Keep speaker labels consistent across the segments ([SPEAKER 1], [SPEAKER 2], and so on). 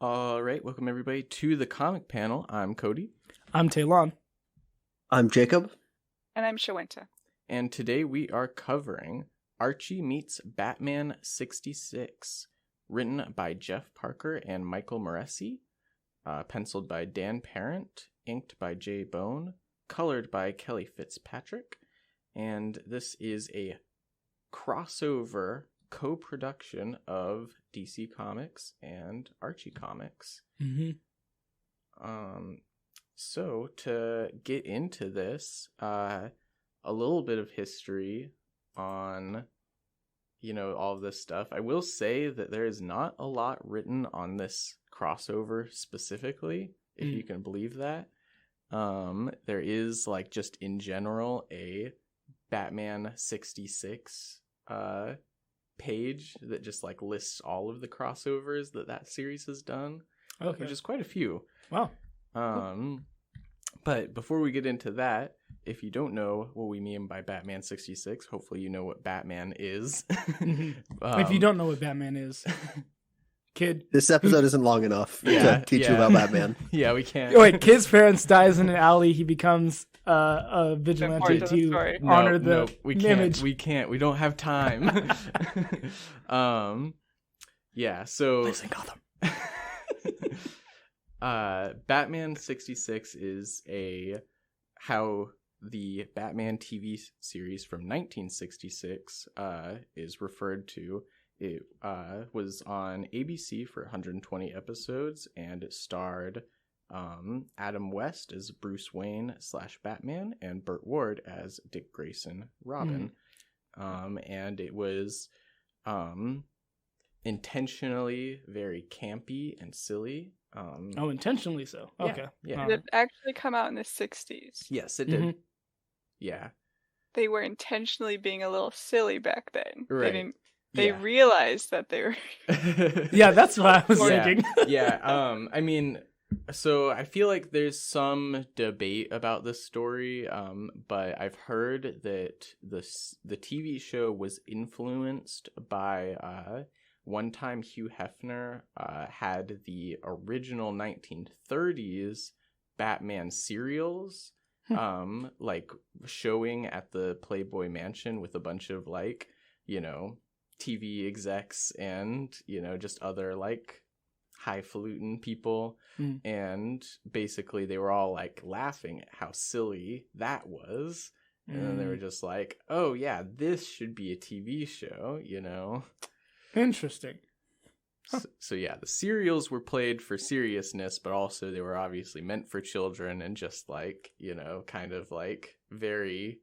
[SPEAKER 1] All right, welcome everybody to the comic panel. I'm Cody.
[SPEAKER 2] I'm Taylon.
[SPEAKER 3] I'm Jacob.
[SPEAKER 4] And I'm Shawenta.
[SPEAKER 1] And today we are covering Archie Meets Batman 66, written by Jeff Parker and Michael Moresi, penciled by Dan Parent, inked by Jay Bone, colored by Kelly Fitzpatrick, and this is a crossover co-production of DC Comics and Archie Comics.
[SPEAKER 2] Mm-hmm.
[SPEAKER 1] So to get into this, a little bit of history on, all of this stuff. I will say that there is not a lot written on this crossover specifically, if you can believe that. There is, just in general, a Batman 66 page that just lists all of the crossovers that series has done.
[SPEAKER 2] Okay.
[SPEAKER 1] Which is quite a few.
[SPEAKER 2] Wow.
[SPEAKER 1] But before we get into that, if you don't know what we mean by Batman 66, hopefully you know what Batman is.
[SPEAKER 2] If you don't know what Batman is, kid.
[SPEAKER 3] This episode isn't long enough to teach you about Batman.
[SPEAKER 1] Yeah, we can't.
[SPEAKER 2] Wait, kid's parents dies in an alley. He becomes a vigilante to honor the
[SPEAKER 1] we
[SPEAKER 2] image.
[SPEAKER 1] We can't. We don't have time. Yeah, so...
[SPEAKER 3] Place in Gotham.
[SPEAKER 1] Batman 66 is how the Batman TV series from 1966 is referred to. It was on ABC for 120 episodes, and it starred Adam West as Bruce Wayne / Batman and Burt Ward as Dick Grayson Robin. And it was intentionally very campy and silly.
[SPEAKER 2] Intentionally so. Okay.
[SPEAKER 1] Yeah.
[SPEAKER 4] Did it actually come out in the 60s?
[SPEAKER 1] Yes, it did. Yeah.
[SPEAKER 4] They were intentionally being a little silly back then.
[SPEAKER 1] Right.
[SPEAKER 4] They realized that they were...
[SPEAKER 2] Yeah, that's what I was thinking.
[SPEAKER 1] I mean, so I feel like there's some debate about this story, but I've heard that the TV show was influenced by... one time Hugh Hefner had the original 1930s Batman serials, showing at the Playboy Mansion with a bunch of TV execs and, just other highfalutin people. And basically they were all laughing at how silly that was. And then they were just like, oh yeah, this should be a TV show,
[SPEAKER 2] Interesting. Huh.
[SPEAKER 1] So yeah, the serials were played for seriousness, but also they were obviously meant for children and just kind of very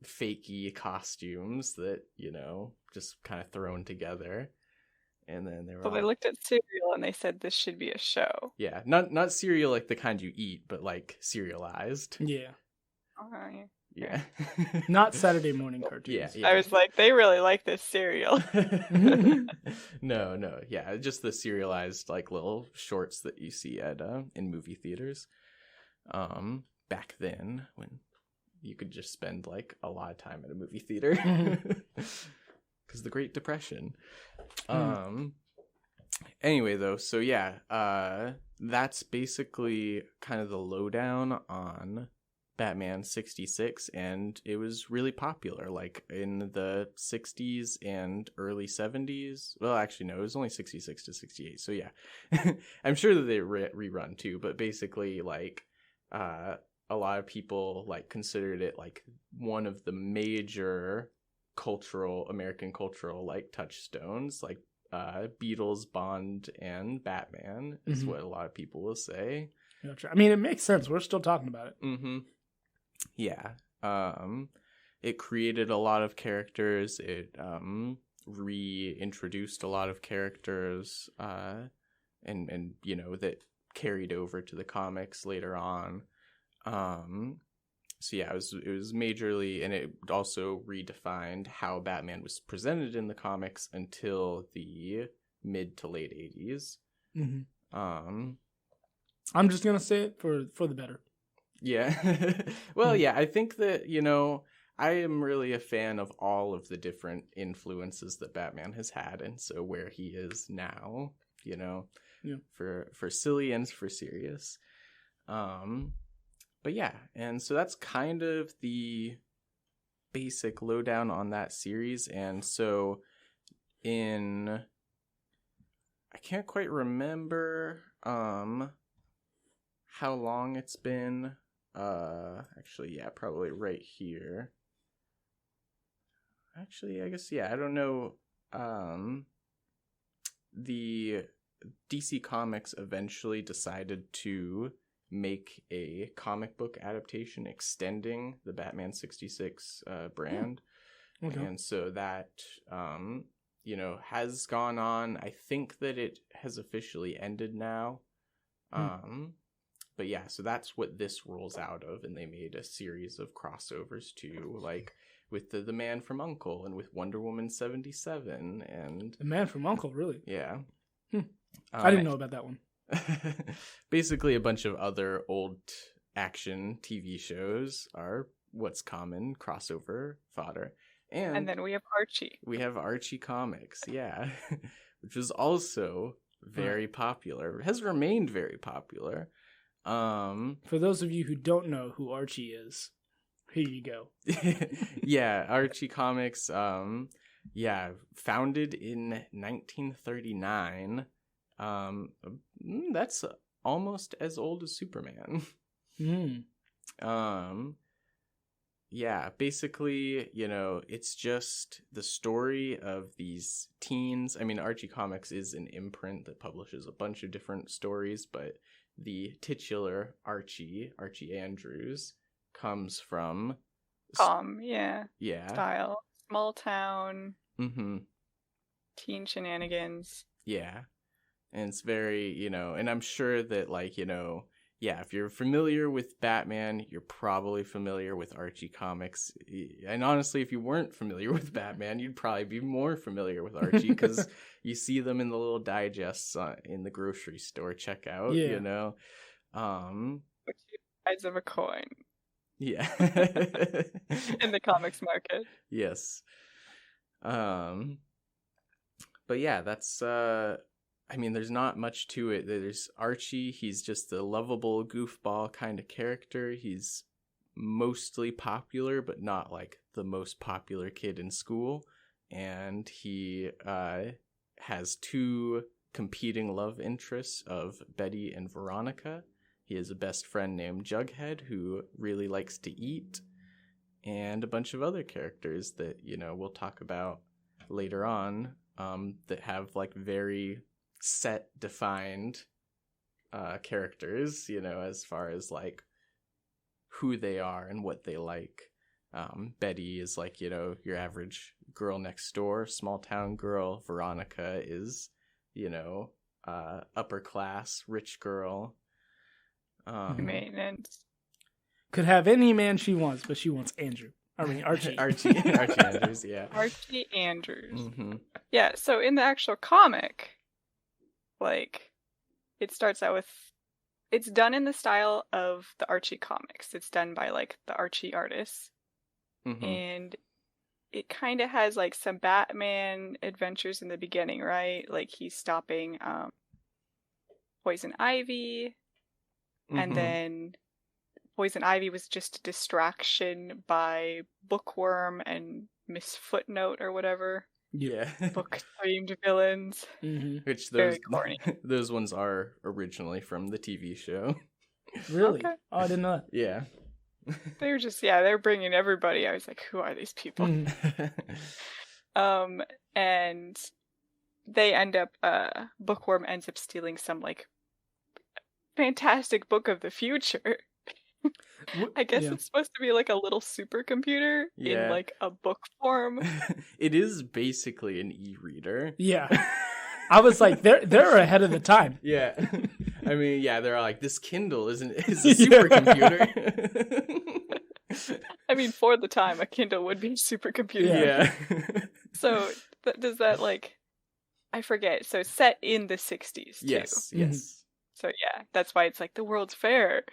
[SPEAKER 1] fakey costumes that, just kind of thrown together. And then they were
[SPEAKER 4] So they looked at cereal and they said this should be a show.
[SPEAKER 1] Yeah, not cereal like the kind you eat, but serialized.
[SPEAKER 2] Yeah.
[SPEAKER 1] Yeah.
[SPEAKER 2] Not Saturday morning cartoons.
[SPEAKER 1] Yeah.
[SPEAKER 4] I was like, they really like this cereal.
[SPEAKER 1] No. Yeah, just the serialized little shorts that you see at in movie theaters. Back then when you could just spend a lot of time at a movie theater. Cuz the Great Depression. Anyway though, so yeah, that's basically kind of the lowdown on Batman 66, and it was really popular in the 60s and early 70s. Well, actually no, it was only 66 to 68, so yeah. I'm sure that they rerun too, but basically a lot of people considered it one of the major American cultural touchstones, Beatles, Bond, and Batman is what a lot of people will say.
[SPEAKER 2] I mean, it makes sense. We're still talking about it.
[SPEAKER 1] Yeah. It created a lot of characters. It reintroduced a lot of characters, and that carried over to the comics later on. So yeah, it was majorly, and it also redefined how Batman was presented in the comics until the mid to late 80s.
[SPEAKER 2] I'm just gonna say it for the better.
[SPEAKER 1] Yeah. Well, yeah, I think that, I am really a fan of all of the different influences that Batman has had, and so where he is now for silly and for serious. But yeah, and so that's kind of the basic lowdown on that series. And so I can't quite remember how long it's been. Actually, yeah, probably right here. Actually, I guess, yeah, I don't know. The DC Comics eventually decided to make a comic book adaptation extending the Batman 66 brand. Okay. And so that, has gone on. I think that it has officially ended now. But yeah, so that's what this rolls out of. And they made a series of crossovers too, like with the Man from U.N.C.L.E. and with Wonder Woman 77 and
[SPEAKER 2] The Man from U.N.C.L.E., really?
[SPEAKER 1] Yeah.
[SPEAKER 2] I didn't know about that one.
[SPEAKER 1] Basically, a bunch of other old action TV shows are what's common crossover fodder.
[SPEAKER 4] And then we have Archie.
[SPEAKER 1] We have Archie Comics, yeah, which was also very popular, has remained very popular.
[SPEAKER 2] For those of you who don't know who Archie is, here you go.
[SPEAKER 1] Yeah, Archie Comics, founded in 1939. That's almost as old as Superman. Yeah, basically, it's just the story of these teens. I mean, Archie Comics is an imprint that publishes a bunch of different stories, but the titular Archie Andrews, comes from style,
[SPEAKER 4] small town, teen shenanigans.
[SPEAKER 1] Yeah, and it's very, and I'm sure that, like, if you're familiar with Batman, you're probably familiar with Archie Comics. And honestly, if you weren't familiar with Batman, you'd probably be more familiar with Archie because you see them in the little digests in the grocery store checkout,
[SPEAKER 4] Sides of a coin.
[SPEAKER 1] Yeah.
[SPEAKER 4] In the comics market.
[SPEAKER 1] Yes. But yeah, that's there's not much to it. There's Archie. He's just a lovable goofball kind of character. He's mostly popular, but not like the most popular kid in school. And he has two competing love interests of Betty and Veronica. He has a best friend named Jughead who really likes to eat, and a bunch of other characters that, we'll talk about later on, that have like very set defined characters, as far as like who they are and what they like. Betty is like, your average girl next door, small town girl. Veronica is, upper class, rich girl.
[SPEAKER 4] Maintenance.
[SPEAKER 2] Could have any man she wants, but she wants Andrew. Archie.
[SPEAKER 1] Archie Andrews, yeah.
[SPEAKER 4] Archie Andrews. Mm-hmm. Yeah, so in the actual comic, like, it starts out with, it's done in the style of the Archie comics. It's done by, like, the Archie artists. Mm-hmm. And it kind of has, like, some Batman adventures in the beginning, right? Like, he's stopping Poison Ivy. Mm-hmm. And then Poison Ivy was just a distraction by Bookworm and Miss Footnote or whatever.
[SPEAKER 1] Yeah.
[SPEAKER 4] Book-themed villains.
[SPEAKER 1] Mm-hmm. Which
[SPEAKER 4] very corny.
[SPEAKER 1] Those ones are originally from the TV show.
[SPEAKER 2] Really? Okay. Oh, I didn't know that.
[SPEAKER 1] Yeah.
[SPEAKER 4] They're just, they're bringing everybody. I was like, who are these people? Mm-hmm. And they end up, Bookworm ends up stealing some, like, fantastic book of the future. I guess it's supposed to be like a little supercomputer in like a book form.
[SPEAKER 1] It is basically an e-reader.
[SPEAKER 2] Yeah. I was like, they're ahead of the time.
[SPEAKER 1] Yeah. I mean, they're like, this Kindle is a supercomputer.
[SPEAKER 4] I mean, for the time, a Kindle would be a supercomputer.
[SPEAKER 1] Yeah.
[SPEAKER 4] So does that, like, I forget. So set in the 60s too.
[SPEAKER 1] Yes.
[SPEAKER 2] Mm-hmm.
[SPEAKER 4] So yeah, that's why it's like the World's Fair.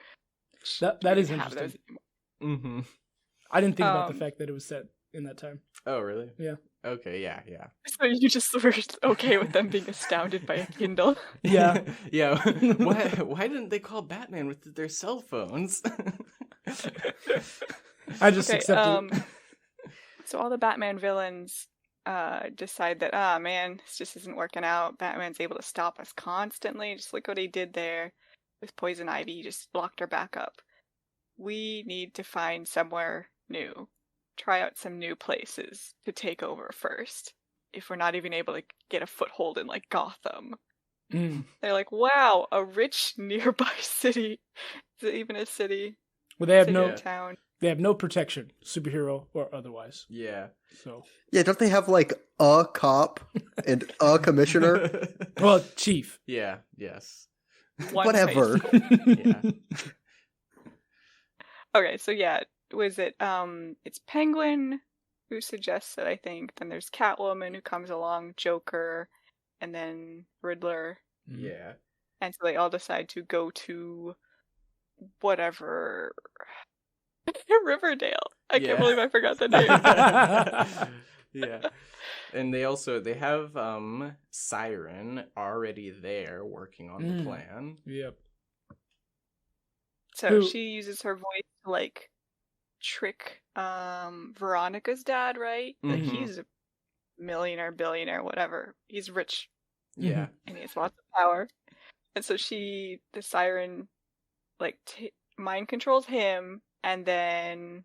[SPEAKER 2] That is interesting.
[SPEAKER 1] Mm-hmm.
[SPEAKER 2] I didn't think about the fact that it was set in that time.
[SPEAKER 1] Oh, really?
[SPEAKER 2] Yeah.
[SPEAKER 1] Okay, yeah.
[SPEAKER 4] So you just were okay with them being astounded by a Kindle?
[SPEAKER 2] Yeah.
[SPEAKER 1] Yeah. Why didn't they call Batman with their cell phones?
[SPEAKER 2] I just accepted it.
[SPEAKER 4] So all the Batman villains decide that, man, this just isn't working out. Batman's able to stop us constantly. Just look what he did there with Poison Ivy. He just blocked our back up. We need to find somewhere new. Try out some new places to take over first. If we're not even able to get a foothold in, like, Gotham. They're like, wow, a rich nearby city. Is it even a city?
[SPEAKER 2] Well, they have
[SPEAKER 4] town.
[SPEAKER 2] They have no protection, superhero or otherwise.
[SPEAKER 1] Yeah.
[SPEAKER 2] So.
[SPEAKER 3] Yeah, don't they have like a cop and a commissioner?
[SPEAKER 2] Well, chief.
[SPEAKER 1] Yeah. Yes.
[SPEAKER 3] Whatever.
[SPEAKER 1] Yeah.
[SPEAKER 4] Okay, so yeah, was it? It's Penguin who suggests it, I think. Then there's Catwoman who comes along, Joker, and then Riddler.
[SPEAKER 1] Yeah.
[SPEAKER 4] And so they all decide to go to whatever. Riverdale. I can't believe I forgot the name.
[SPEAKER 1] Yeah. And they have Siren already there working on the plan.
[SPEAKER 2] Yep.
[SPEAKER 4] So she uses her voice to like trick Veronica's dad, right? Like he's a millionaire, billionaire, whatever. He's rich.
[SPEAKER 1] Yeah.
[SPEAKER 4] And he has lots of power. And so the Siren like mind controls him and then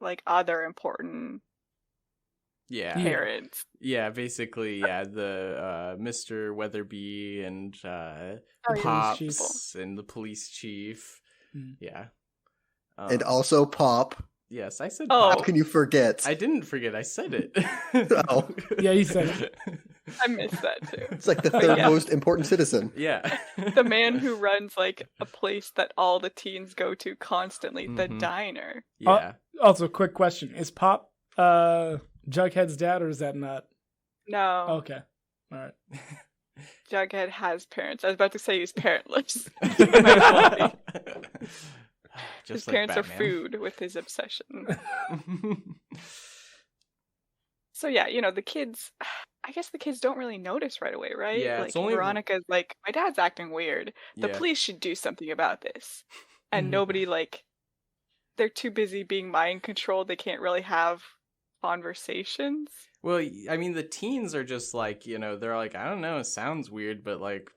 [SPEAKER 4] like other important parents.
[SPEAKER 1] Yeah, basically, the Mr. Weatherby and Pops and the police chief. Yeah.
[SPEAKER 3] And also Pop.
[SPEAKER 1] Yes, I said
[SPEAKER 3] How
[SPEAKER 1] Pop.
[SPEAKER 3] can you forget?
[SPEAKER 1] I didn't forget, I said it.
[SPEAKER 3] Oh.
[SPEAKER 2] Yeah, you said it.
[SPEAKER 4] I missed that too.
[SPEAKER 3] It's like the third most important citizen.
[SPEAKER 1] Yeah.
[SPEAKER 4] The man who runs like a place that all the teens go to constantly, the diner.
[SPEAKER 1] Yeah.
[SPEAKER 2] Also, quick question. Is Pop Jughead's dad or is that not?
[SPEAKER 4] No.
[SPEAKER 2] Okay. All right.
[SPEAKER 4] Jughead has parents. I was about to say he's parentless. His parents
[SPEAKER 1] Batman.
[SPEAKER 4] are food with his obsession. So yeah, the kids, I guess the kids don't really notice right away, right?
[SPEAKER 1] Yeah,
[SPEAKER 4] like
[SPEAKER 1] it's only
[SPEAKER 4] Veronica's like, my dad's acting weird. The police should do something about this. And nobody they're too busy being mind controlled. They can't really have conversations.
[SPEAKER 1] Well, I mean, the teens are just like, they're like, I don't know, it sounds weird, but like,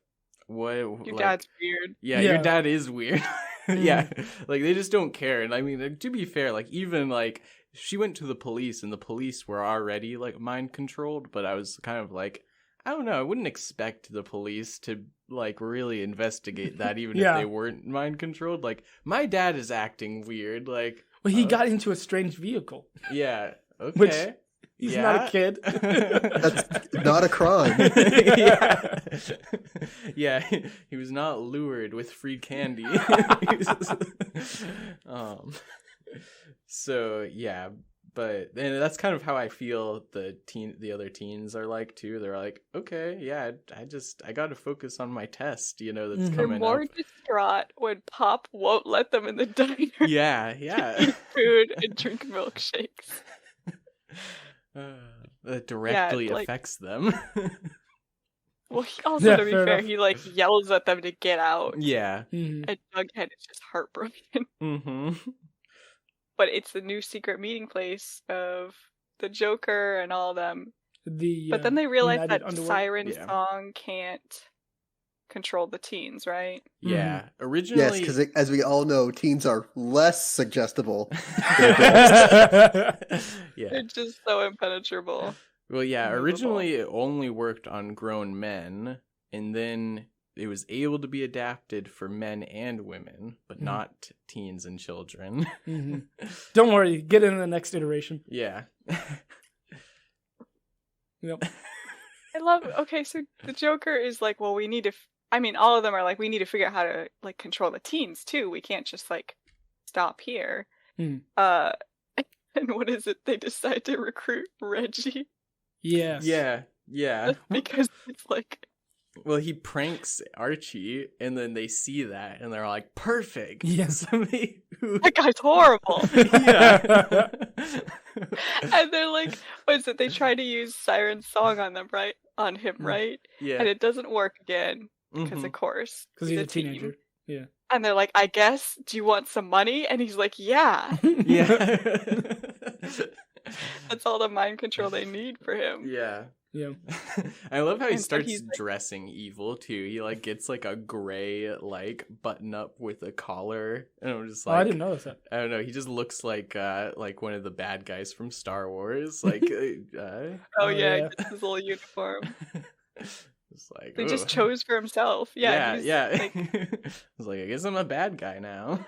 [SPEAKER 1] what?
[SPEAKER 4] Your dad's weird.
[SPEAKER 1] Yeah, your dad is weird. Yeah, like they just don't care. And I mean, to be fair, like even like she went to the police and the police were already like mind controlled, but I was kind of like, I don't know, I wouldn't expect the police to like really investigate that even if they weren't mind controlled. Like my dad is acting weird. Like,
[SPEAKER 2] well, he got into a strange vehicle.
[SPEAKER 1] Yeah. Okay.
[SPEAKER 2] Which he's not a kid.
[SPEAKER 3] That's not a crime.
[SPEAKER 1] Yeah, he was not lured with free candy. So yeah, but and that's kind of how I feel the other teens are like too. They're like, okay, yeah, I got to focus on my test, that's coming up.
[SPEAKER 4] They're more distraught when Pop won't let them in the diner.
[SPEAKER 1] Yeah.
[SPEAKER 4] Eat food and drink milkshakes.
[SPEAKER 1] That directly affects them.
[SPEAKER 4] Well, he also, to be fair, he like yells at them to get out.
[SPEAKER 1] Yeah.
[SPEAKER 4] And Jughead is just heartbroken. But it's the new secret meeting place of the Joker and all of them. But then they realize that Siren's song can't control the teens, right?
[SPEAKER 1] Yeah. Originally...
[SPEAKER 3] Yes, because as we all know, teens are less suggestible.
[SPEAKER 1] Yeah.
[SPEAKER 4] They're just so impenetrable.
[SPEAKER 1] Well, yeah, originally it only worked on grown men, and then it was able to be adapted for men and women, but not teens and children.
[SPEAKER 2] Don't worry, get in the next iteration.
[SPEAKER 1] Yeah.
[SPEAKER 2] Yep.
[SPEAKER 4] I love, okay, so the Joker is like, well, we need to, all of them are like, we need to figure out how to, like, control the teens, too. We can't just, like, stop here. And what is it? They decide to recruit Reggie.
[SPEAKER 2] Yes.
[SPEAKER 1] Yeah.
[SPEAKER 4] Because it's like
[SPEAKER 1] Well, he pranks Archie, and then they see that, and they're like, perfect.
[SPEAKER 2] Yes.
[SPEAKER 1] Somebody who...
[SPEAKER 4] That guy's horrible.
[SPEAKER 1] Yeah.
[SPEAKER 4] And they're like, what is it? They try to use Siren's song on them, right? On him, right?
[SPEAKER 1] Yeah.
[SPEAKER 4] And it doesn't work again, because of course.
[SPEAKER 2] Because he's a teenager. Yeah.
[SPEAKER 4] And they're like, I guess, do you want some money? And he's like, yeah.
[SPEAKER 1] Yeah.
[SPEAKER 4] That's all the mind control they need for him.
[SPEAKER 1] Yeah.
[SPEAKER 2] Yeah.
[SPEAKER 1] I love how he
[SPEAKER 4] And so
[SPEAKER 1] starts
[SPEAKER 4] he's like-
[SPEAKER 1] dressing evil too. He like gets like a gray like button up with a collar, and I'm just like,
[SPEAKER 2] I didn't notice that.
[SPEAKER 1] I don't know. He just looks like one of the bad guys from Star Wars. Like,
[SPEAKER 4] Oh yeah,
[SPEAKER 2] yeah.
[SPEAKER 4] just his little uniform.
[SPEAKER 1] it's like
[SPEAKER 4] They just
[SPEAKER 1] "Ooh."
[SPEAKER 4] chose for himself. Yeah,
[SPEAKER 1] yeah.
[SPEAKER 4] he's, like,
[SPEAKER 1] I was like, I guess I'm a bad guy now.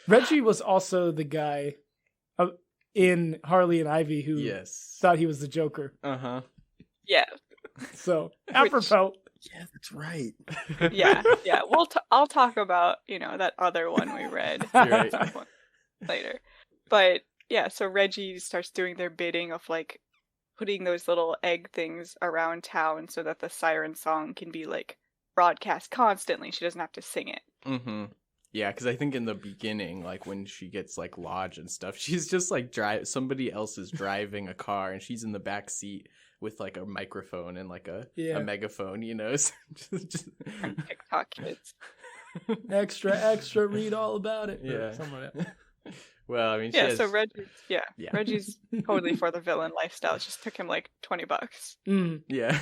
[SPEAKER 2] Reggie was also the guy in Harley and Ivy who
[SPEAKER 1] Yes.
[SPEAKER 2] thought he was the Joker.
[SPEAKER 1] Uh-huh.
[SPEAKER 4] yeah,
[SPEAKER 2] So, apropos.
[SPEAKER 3] Yeah, that's right.
[SPEAKER 4] yeah. I'll talk about that other one we read
[SPEAKER 1] You're right.
[SPEAKER 4] at some point later. But yeah, so Reggie starts doing their bidding of like putting those little egg things around town so that the siren song can be like broadcast constantly. She doesn't have to sing it.
[SPEAKER 1] Mm-hmm. Yeah, because I think in the beginning, like when she gets like lodged and stuff, she's just like somebody else is driving a car and she's in the back seat with like a microphone and like a megaphone, so just...
[SPEAKER 4] And TikTok kids.
[SPEAKER 2] Extra, read all about it.
[SPEAKER 1] Yeah.
[SPEAKER 2] Something like that.
[SPEAKER 1] Well, I mean,
[SPEAKER 4] Yeah,
[SPEAKER 1] she
[SPEAKER 4] so
[SPEAKER 1] has...
[SPEAKER 4] Reggie's totally for the villain lifestyle. It just took him like $20.
[SPEAKER 2] Mm.
[SPEAKER 1] Yeah.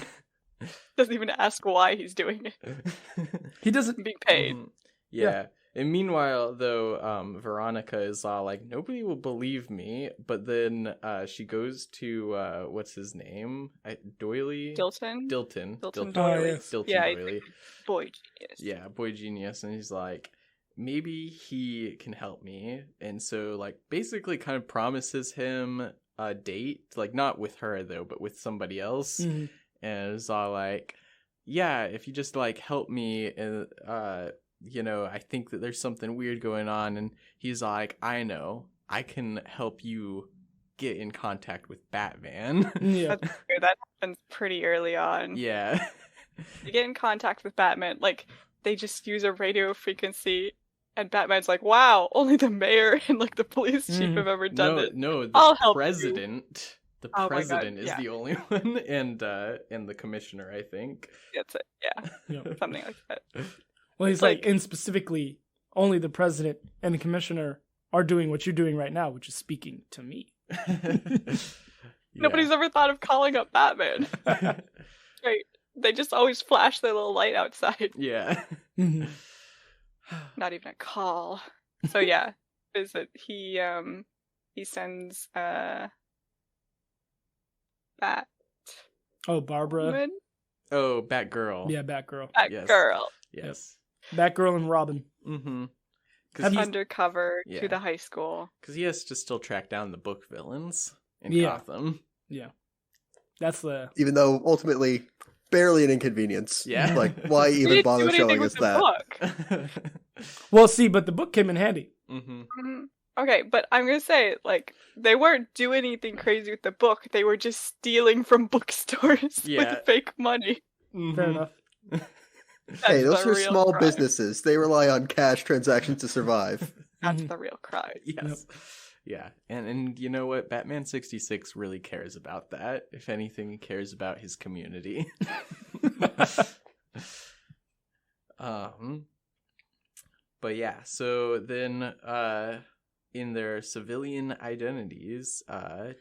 [SPEAKER 4] Doesn't even ask why he's doing it.
[SPEAKER 2] He doesn't.
[SPEAKER 4] Being paid.
[SPEAKER 1] Yeah. And meanwhile, though, Veronica is all like, nobody will believe me. But then she goes to, what's his name? Doily?
[SPEAKER 4] Dilton
[SPEAKER 1] Dilton
[SPEAKER 4] Doily.
[SPEAKER 2] Oh, yes.
[SPEAKER 1] Dilton
[SPEAKER 4] Yeah,
[SPEAKER 1] Doily.
[SPEAKER 4] Boy genius.
[SPEAKER 1] Yeah, boy genius. And he's like, maybe he can help me. And so, like, basically kind of promises him a date. Like, not with her, though, but with somebody else.
[SPEAKER 2] Mm.
[SPEAKER 1] And it's all like, yeah, if you just, like, help me, and, I think that there's something weird going on. And he's like, I know. I can help you get in contact with Batman.
[SPEAKER 2] Yeah.
[SPEAKER 4] That's true. That happens pretty early on.
[SPEAKER 1] Yeah.
[SPEAKER 4] They get in contact with Batman. Like, they just use a radio frequency. And Batman's like, wow, only the mayor and, like, the police chief have ever done it.
[SPEAKER 1] No,
[SPEAKER 4] I'll
[SPEAKER 1] the
[SPEAKER 4] help
[SPEAKER 1] president. The
[SPEAKER 4] Oh my God,
[SPEAKER 1] president is
[SPEAKER 4] yeah.
[SPEAKER 1] the only one, and the commissioner, I think.
[SPEAKER 4] That's it. Yeah.
[SPEAKER 2] Yeah.
[SPEAKER 4] Something like that.
[SPEAKER 2] Well, he's like, and specifically, only the president and the commissioner are doing what you're doing right now, which is speaking to me.
[SPEAKER 4] Nobody's ever thought of calling up Batman. Right. They just always flash their little light outside.
[SPEAKER 1] Yeah.
[SPEAKER 2] Mhm.
[SPEAKER 4] Not even a call. So yeah, visit. He sends Bat
[SPEAKER 2] Oh, Barbara.
[SPEAKER 4] Woman?
[SPEAKER 1] Oh, Batgirl.
[SPEAKER 2] Yeah, Batgirl.
[SPEAKER 1] Yes.
[SPEAKER 4] Girl
[SPEAKER 1] Yes.
[SPEAKER 2] Batgirl and Robin.
[SPEAKER 1] Mm-hmm.
[SPEAKER 4] undercover
[SPEAKER 1] Yeah.
[SPEAKER 4] to the high school.
[SPEAKER 1] Because he has to still track down the book villains in
[SPEAKER 2] Yeah.
[SPEAKER 1] Gotham.
[SPEAKER 2] Yeah. That's the...
[SPEAKER 3] Even though ultimately barely an inconvenience.
[SPEAKER 1] Yeah.
[SPEAKER 3] Like, why
[SPEAKER 4] He
[SPEAKER 3] even
[SPEAKER 4] didn't
[SPEAKER 3] bother
[SPEAKER 4] do anything
[SPEAKER 3] showing
[SPEAKER 4] with
[SPEAKER 3] us
[SPEAKER 4] the
[SPEAKER 3] that?
[SPEAKER 4] book.
[SPEAKER 2] Well, see, but the book came in handy.
[SPEAKER 1] Mm-hmm.
[SPEAKER 4] Mhm. Okay, but I'm gonna say, like, they weren't doing anything crazy with the book. They were just stealing from bookstores
[SPEAKER 1] Yeah.
[SPEAKER 4] with fake money.
[SPEAKER 2] Fair enough.
[SPEAKER 4] That's
[SPEAKER 3] Hey, those
[SPEAKER 4] the
[SPEAKER 3] are
[SPEAKER 4] real
[SPEAKER 3] small
[SPEAKER 4] crime.
[SPEAKER 3] businesses. They rely on cash transactions to survive.
[SPEAKER 4] That's
[SPEAKER 2] Mhm.
[SPEAKER 4] the real crime.
[SPEAKER 1] Yes. Yeah. And you know what? Batman 66 really cares about that. If anything, he cares about his community. But yeah, so then in their civilian identities,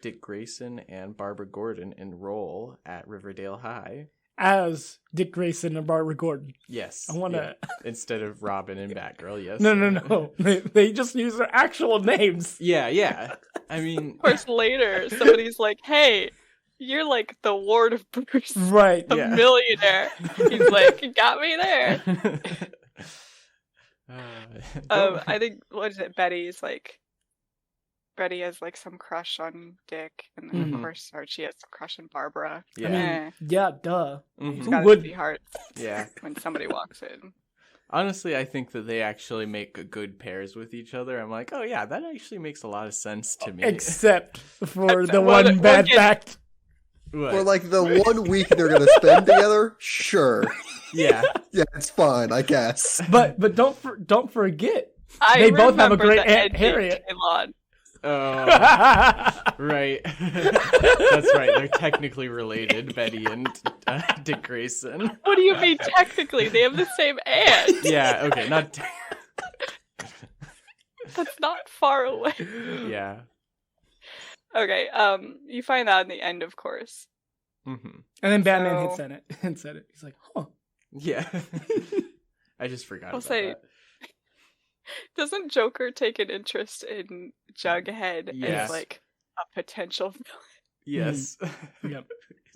[SPEAKER 1] Dick Grayson and Barbara Gordon enroll at Riverdale High.
[SPEAKER 2] As Dick Grayson and Barbara Gordon.
[SPEAKER 1] Yes.
[SPEAKER 2] I want to...
[SPEAKER 1] Instead of Robin and Batgirl, yes.
[SPEAKER 2] No. They just use their actual names.
[SPEAKER 1] Yeah. I mean...
[SPEAKER 4] Of course, later, somebody's like, hey, you're like the ward of Bruce,
[SPEAKER 2] Right.
[SPEAKER 4] the
[SPEAKER 1] Yeah.
[SPEAKER 4] millionaire. He's like, you got me there. I think, what is it, Betty has like some crush on Dick, and then
[SPEAKER 1] Mhm.
[SPEAKER 4] of course Archie has a crush on Barbara.
[SPEAKER 1] Yeah.
[SPEAKER 2] I mean, yeah, duh.
[SPEAKER 4] He's
[SPEAKER 1] Mhm.
[SPEAKER 4] got
[SPEAKER 2] would-
[SPEAKER 4] to see hearts
[SPEAKER 1] Yeah.
[SPEAKER 4] when somebody walks in.
[SPEAKER 1] Honestly, I think that they actually make good pairs with each other. I'm like, oh yeah, that actually makes a lot of sense to me.
[SPEAKER 2] Except for
[SPEAKER 4] Except
[SPEAKER 2] the
[SPEAKER 4] one-
[SPEAKER 2] one bad
[SPEAKER 4] one kid-
[SPEAKER 2] fact.
[SPEAKER 1] What?
[SPEAKER 3] For like the 1 week they're gonna spend together, sure.
[SPEAKER 1] Yeah.
[SPEAKER 3] Yeah, it's fine, I guess.
[SPEAKER 2] But don't forget,
[SPEAKER 4] I
[SPEAKER 2] they both have a
[SPEAKER 4] remember
[SPEAKER 2] great
[SPEAKER 4] the
[SPEAKER 2] Aunt
[SPEAKER 4] ending
[SPEAKER 2] Harriet.
[SPEAKER 4] came on.
[SPEAKER 1] Oh, right. That's right. They're technically related, Betty and Dick Grayson.
[SPEAKER 4] What do you mean technically? They have the same aunt.
[SPEAKER 1] Yeah. Okay. Not.
[SPEAKER 4] That's not far away.
[SPEAKER 1] Yeah.
[SPEAKER 4] Okay. You find out in the end, of course.
[SPEAKER 1] Mm-hmm.
[SPEAKER 2] And then Batman
[SPEAKER 4] So-
[SPEAKER 2] hits at it. He's like, huh.
[SPEAKER 1] Yeah. I just forgot
[SPEAKER 4] I'll
[SPEAKER 1] about
[SPEAKER 4] say-
[SPEAKER 1] that.
[SPEAKER 4] Doesn't Joker take an interest in Jughead
[SPEAKER 1] Yes.
[SPEAKER 4] as like a potential villain?
[SPEAKER 1] Yes.
[SPEAKER 2] Yep.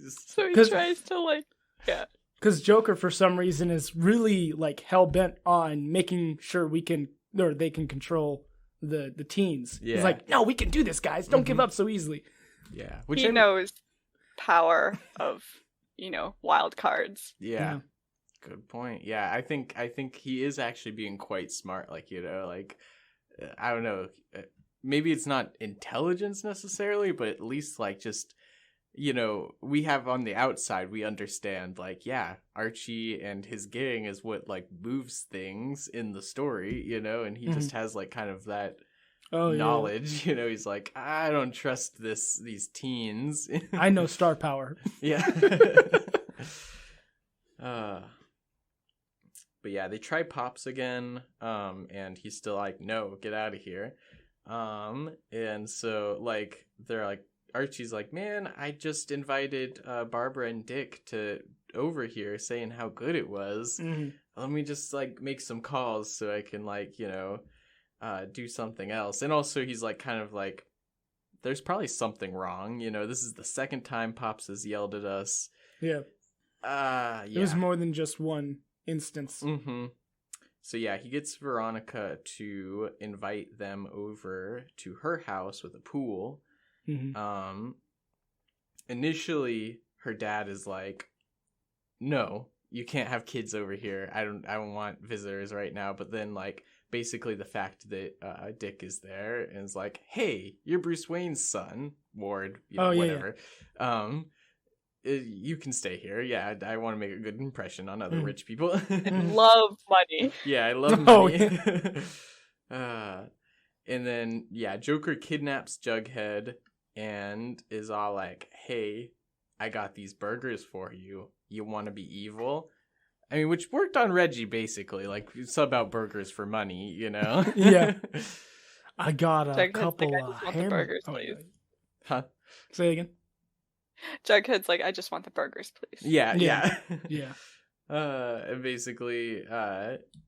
[SPEAKER 4] So he
[SPEAKER 2] 'Cause-
[SPEAKER 4] tries to like, yeah.
[SPEAKER 2] Because Joker, for some reason, is really like hell bent on making sure they can control the teens.
[SPEAKER 1] Yeah.
[SPEAKER 2] He's like, no, we can do this, guys. Don't give up so easily.
[SPEAKER 1] Yeah.
[SPEAKER 4] He knows power of, wild cards.
[SPEAKER 1] Yeah. Good point. Yeah, I think he is actually being quite smart. Like, I don't know. Maybe it's not intelligence necessarily, but at least like just, we have on the outside, we understand like, yeah, Archie and his gang is what like moves things in the story, and he just has like kind of that knowledge. He's like, I don't trust these teens.
[SPEAKER 2] I know star power.
[SPEAKER 1] Yeah. But yeah, they try Pops again, and he's still like, no, get out of here. And so like they're like, Archie's like, man, I just invited Barbara and Dick over here saying how good it was.
[SPEAKER 2] Mm-hmm.
[SPEAKER 1] Let me just like make some calls so I can like, do something else. And also he's like kind of like, there's probably something wrong. This is the second time Pops has yelled at us.
[SPEAKER 2] Yeah.
[SPEAKER 1] Yeah.
[SPEAKER 2] It was more than just one instance.
[SPEAKER 1] Mm-hmm. So yeah, he gets Veronica to invite them over to her house with a pool.
[SPEAKER 2] Mm-hmm.
[SPEAKER 1] Initially her dad is like, no, you can't have kids over here. I don't want visitors right now. But then like basically the fact that Dick is there and is like, hey, you're Bruce Wayne's son, Ward, whatever. Yeah. You can stay here. Yeah, I want to make a good impression on other rich people.
[SPEAKER 4] Love money.
[SPEAKER 1] Yeah, I love money. And then, yeah, Joker kidnaps Jughead and is all like, hey, I got these burgers for you. You want to be evil? I mean, which worked on Reggie, basically. Like, sub out burgers for money,
[SPEAKER 2] Yeah. I got a couple of
[SPEAKER 4] hamburgers, please.
[SPEAKER 1] Huh?
[SPEAKER 2] Say it again.
[SPEAKER 4] Jughead's like, I just want the burgers, please.
[SPEAKER 1] Yeah.
[SPEAKER 2] Yeah.
[SPEAKER 1] And basically,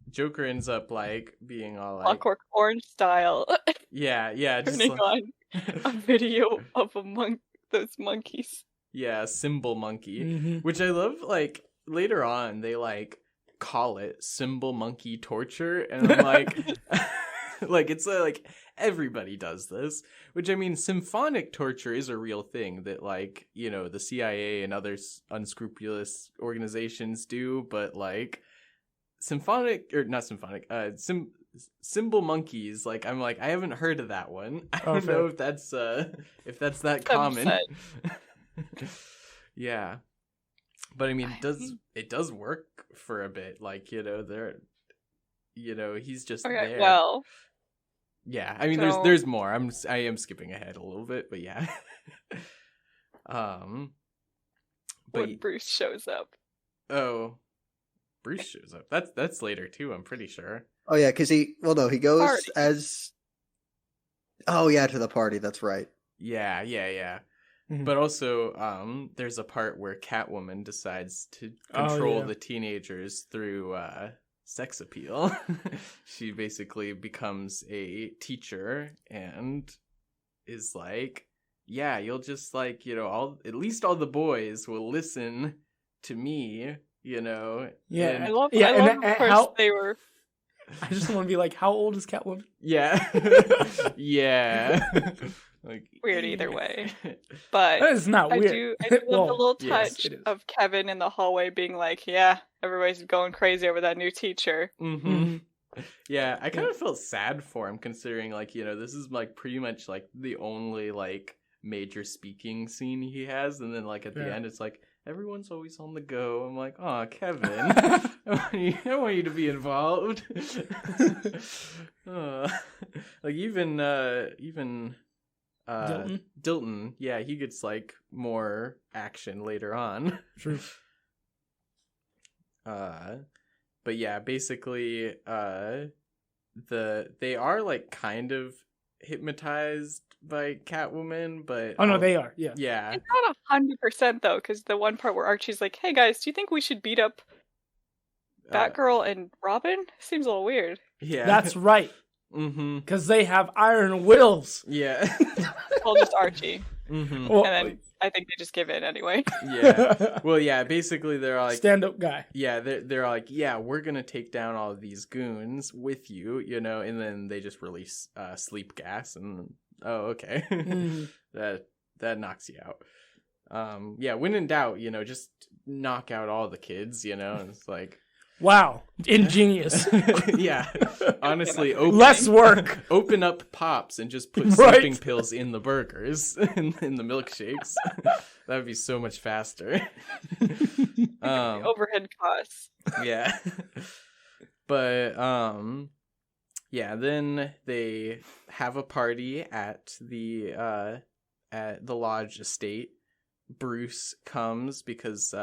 [SPEAKER 1] Joker ends up like being all like
[SPEAKER 4] Clockwork Orange style.
[SPEAKER 1] Yeah, just
[SPEAKER 4] turning
[SPEAKER 1] like...
[SPEAKER 4] on a video of those monkeys.
[SPEAKER 1] Yeah, symbol monkey,
[SPEAKER 2] Mm-hmm.
[SPEAKER 1] which I love. Like later on, they like call it symbol monkey torture, and I'm like, like it's like everybody does this. Which I mean, symphonic torture is a real thing that like the CIA and other unscrupulous organizations do, but like symbol monkeys, like I'm like, I haven't heard of that one. I don't know if that's that common. Yeah, but I mean, it does work for a bit. Like he's just there.
[SPEAKER 4] Well,
[SPEAKER 1] yeah. I mean, there's more. I am skipping ahead a little bit, but yeah. But
[SPEAKER 4] when Bruce shows up.
[SPEAKER 1] Oh, Bruce shows up. That's later too. I'm pretty sure.
[SPEAKER 3] Oh yeah, because he goes
[SPEAKER 4] Party.
[SPEAKER 3] as. Oh yeah, to the party. That's right.
[SPEAKER 1] Yeah.
[SPEAKER 2] Mm-hmm.
[SPEAKER 1] But also, there's a part where Catwoman decides to control the teenagers through sex appeal. She basically becomes a teacher and is like, yeah, you'll just like, at least all the boys will listen to me,
[SPEAKER 2] Yeah.
[SPEAKER 1] And,
[SPEAKER 4] I love of course, they were.
[SPEAKER 2] I just want to be like, how old is Catwoman?
[SPEAKER 1] yeah. Yeah. Like
[SPEAKER 4] Weird either way. But
[SPEAKER 2] That is not weird.
[SPEAKER 4] I do love the little
[SPEAKER 1] yes,
[SPEAKER 4] touch of Kevin in the hallway being like, yeah, everybody's going crazy over that new teacher.
[SPEAKER 1] Mm-hmm. Yeah, I kind of felt sad for him considering like, this is like pretty much like the only like major speaking scene he has, and then like at the end it's like everyone's always on the go. I'm like, oh, Kevin, I want you to be involved. Like even Dilton, yeah, he gets like more action later on.
[SPEAKER 2] True.
[SPEAKER 1] But yeah, basically, they are like kind of hypnotized by Catwoman, but
[SPEAKER 2] no, they are. Yeah.
[SPEAKER 1] Yeah.
[SPEAKER 4] It's not 100% though, because the one part where Archie's like, "Hey guys, do you think we should beat up Batgirl and Robin?" Seems a little weird.
[SPEAKER 1] Yeah,
[SPEAKER 2] that's right.
[SPEAKER 1] Mm-hmm.
[SPEAKER 2] Because they have iron wills.
[SPEAKER 1] Yeah.
[SPEAKER 4] Well, just Archie.
[SPEAKER 1] Mm-hmm.
[SPEAKER 4] Well, and then I think they just give in anyway.
[SPEAKER 1] Yeah. Well, yeah. Basically, they're like
[SPEAKER 2] stand-up guy.
[SPEAKER 1] Yeah, they're like, yeah, we're gonna take down all of these goons with you, you know, and then they just release sleep gas, and okay, that knocks you out. Yeah, when in doubt, you know, just knock out all the kids, you know, and it's like.
[SPEAKER 2] Wow, ingenious.
[SPEAKER 1] Yeah, honestly,
[SPEAKER 2] less work.
[SPEAKER 1] Open up Pops and just put sleeping pills in the burgers, in the milkshakes. That would be so much faster.
[SPEAKER 4] Overhead costs.
[SPEAKER 1] Yeah, but yeah. Then they have a party at the Lodge estate. Bruce comes because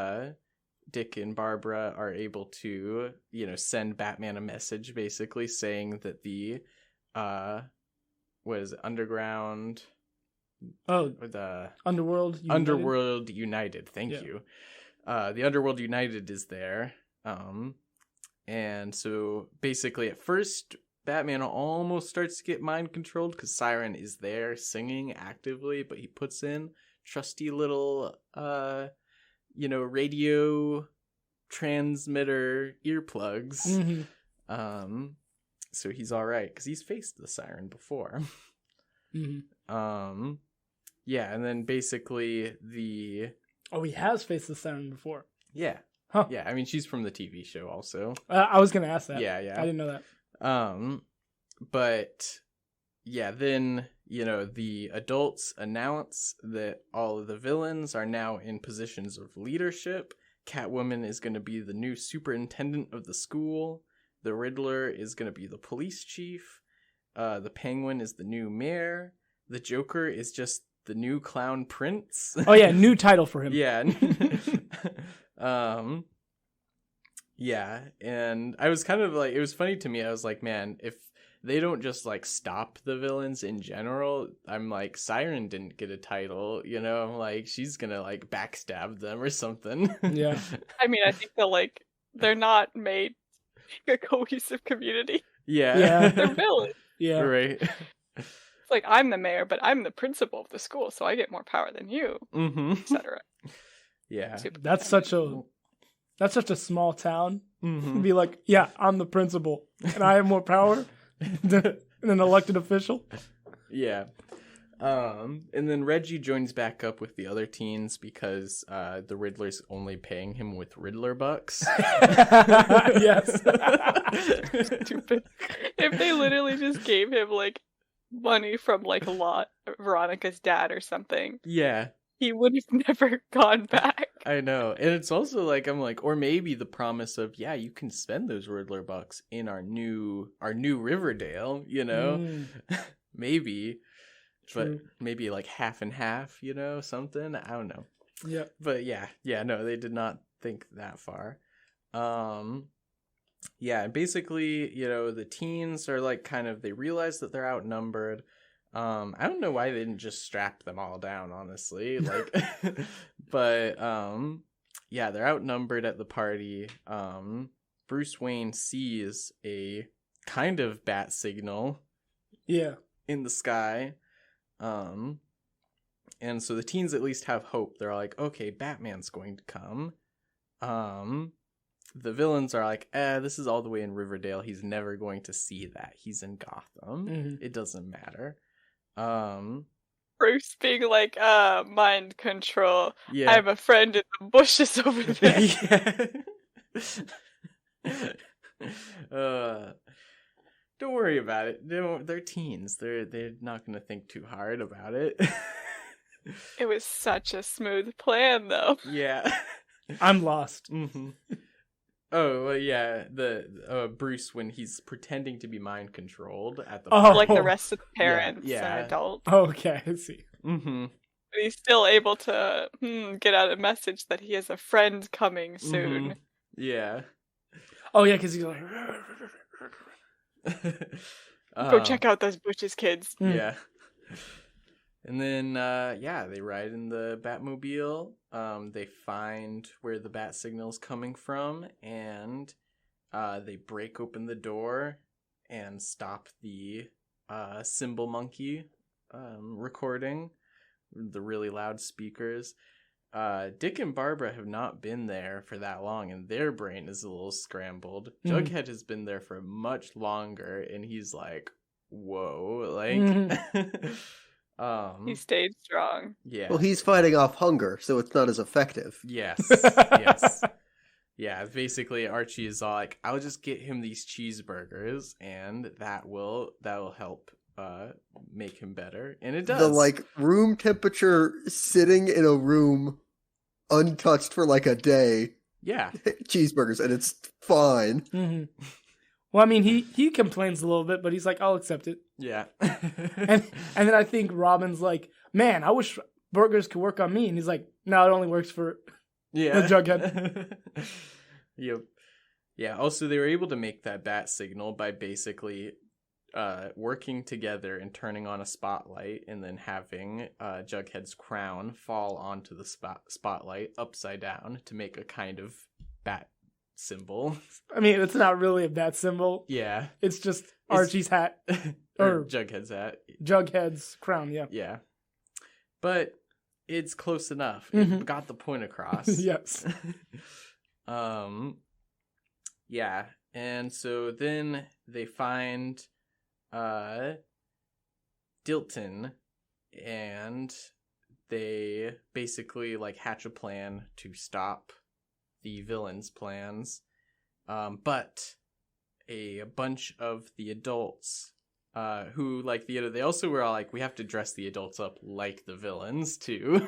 [SPEAKER 1] Dick and Barbara are able to, you know, send Batman a message basically saying that the underground the Underworld United. Thank you. The Underworld United is there. And so basically at first Batman almost starts to get mind controlled because Siren is there singing actively, but he puts in trusty little radio transmitter earplugs. Mm-hmm. So he's all right because he's faced the Siren before. Mm-hmm. Yeah, and then basically he has faced the Siren before. Yeah. Huh. Yeah, I mean she's from the TV show also. I was gonna ask that. Yeah. I didn't know that. But yeah, then the adults announce that all of the villains are now in positions of leadership. Catwoman is going to be the new superintendent of the school. The Riddler is going to be the police chief. The Penguin is the new mayor. The Joker is just the new clown prince. Oh yeah, new title for him. Yeah. Yeah, and I was kind of like, it was funny to me. I was like, man, if they don't just like stop the villains in general, I'm like, Siren didn't get a title, you know? I'm like, she's gonna like backstab them or something. Yeah.
[SPEAKER 4] I mean, I think they're not made a cohesive community.
[SPEAKER 1] Yeah.
[SPEAKER 4] They're villains.
[SPEAKER 1] Yeah. Right.
[SPEAKER 4] It's like, I'm the mayor, but I'm the principal of the school, so I get more power than you, etc.
[SPEAKER 1] Yeah.
[SPEAKER 2] That's such a small town. Mm-hmm. Be like, yeah, I'm the principal, and I have more power than an elected official.
[SPEAKER 1] Yeah. And then Reggie joins back up with the other teens because the Riddler's only paying him with Riddler bucks.
[SPEAKER 2] Yes.
[SPEAKER 4] Stupid. If they literally just gave him like money from like Veronica's dad or something.
[SPEAKER 1] Yeah.
[SPEAKER 4] He would have never gone back.
[SPEAKER 1] I know. And it's also like, I'm like, or maybe the promise of, yeah, you can spend those Riddler bucks in our new Riverdale, you know? Maybe. True. But maybe like half and half, you know, something. I don't know.
[SPEAKER 2] Yeah.
[SPEAKER 1] But yeah, no, they did not think that far. Yeah, basically, the teens are like they realize that they're outnumbered. I don't know why they didn't just strap them all down, honestly. Like, but yeah, they're outnumbered at the party. Bruce Wayne sees a kind of bat signal.
[SPEAKER 2] Yeah.
[SPEAKER 1] In the sky. And so the teens at least have hope. They're like, okay, Batman's going to come. The villains are like, this is all the way in Riverdale. He's never going to see that. He's in Gotham. Mm-hmm. It doesn't matter.
[SPEAKER 4] Bruce being like, mind control.
[SPEAKER 1] Yeah.
[SPEAKER 4] I have a friend in the bushes over there.
[SPEAKER 1] Yeah. Don't worry about it. They're teens. They're not going to think too hard about it.
[SPEAKER 4] It was such a smooth plan, though.
[SPEAKER 1] Yeah.
[SPEAKER 2] I'm lost.
[SPEAKER 1] Mm-hmm. Oh, well, yeah. The Bruce, when he's pretending to be mind controlled at the
[SPEAKER 2] Oh.
[SPEAKER 4] Like the rest of the parents
[SPEAKER 1] yeah.
[SPEAKER 4] and adults.
[SPEAKER 2] Okay, I see.
[SPEAKER 1] Mm-hmm.
[SPEAKER 4] But he's still able to get out a message that he has a friend coming soon.
[SPEAKER 1] Yeah.
[SPEAKER 2] Oh yeah, because he's like,
[SPEAKER 4] Go check out those Butch's kids.
[SPEAKER 1] Yeah. And then, they ride in the Batmobile. They find where the bat signal's coming from, and they break open the door and stop the Symbol Monkey recording, the really loud speakers. Dick and Barbara have not been there for that long, and their brain is a little scrambled. Jughead has been there for much longer, and he's like, whoa, like...
[SPEAKER 4] He stayed strong.
[SPEAKER 1] Yeah.
[SPEAKER 3] Well, he's fighting off hunger, so it's not as effective.
[SPEAKER 1] Yes. Yes. Yeah, basically Archie is all like, I'll just get him these cheeseburgers and that will help make him better. And it does.
[SPEAKER 3] The like room temperature sitting in a room untouched for like a day.
[SPEAKER 1] Yeah.
[SPEAKER 3] Cheeseburgers, and it's fine.
[SPEAKER 2] mm-hmm. Well, I mean, he complains a little bit, but he's like, I'll accept it.
[SPEAKER 1] Yeah.
[SPEAKER 2] And then I think Robin's like, man, I wish burgers could work on me. And he's like, no, it only works for the Jughead.
[SPEAKER 1] Yep. Yeah, also they were able to make that bat signal by basically working together and turning on a spotlight and then having Jughead's crown fall onto the spotlight upside down to make a kind of bat symbol. I
[SPEAKER 2] mean, it's not really a bat symbol.
[SPEAKER 1] Yeah.
[SPEAKER 2] It's just Archie's hat.
[SPEAKER 1] or Jughead's hat.
[SPEAKER 2] Jughead's crown, yeah.
[SPEAKER 1] Yeah. But it's close enough. It got the point across.
[SPEAKER 2] Yes.
[SPEAKER 1] Yeah. And so then they find Dilton, and they basically like hatch a plan to stop the villain's plans. But a bunch of the adults who like they also were all like, we have to dress the adults up like the villains too.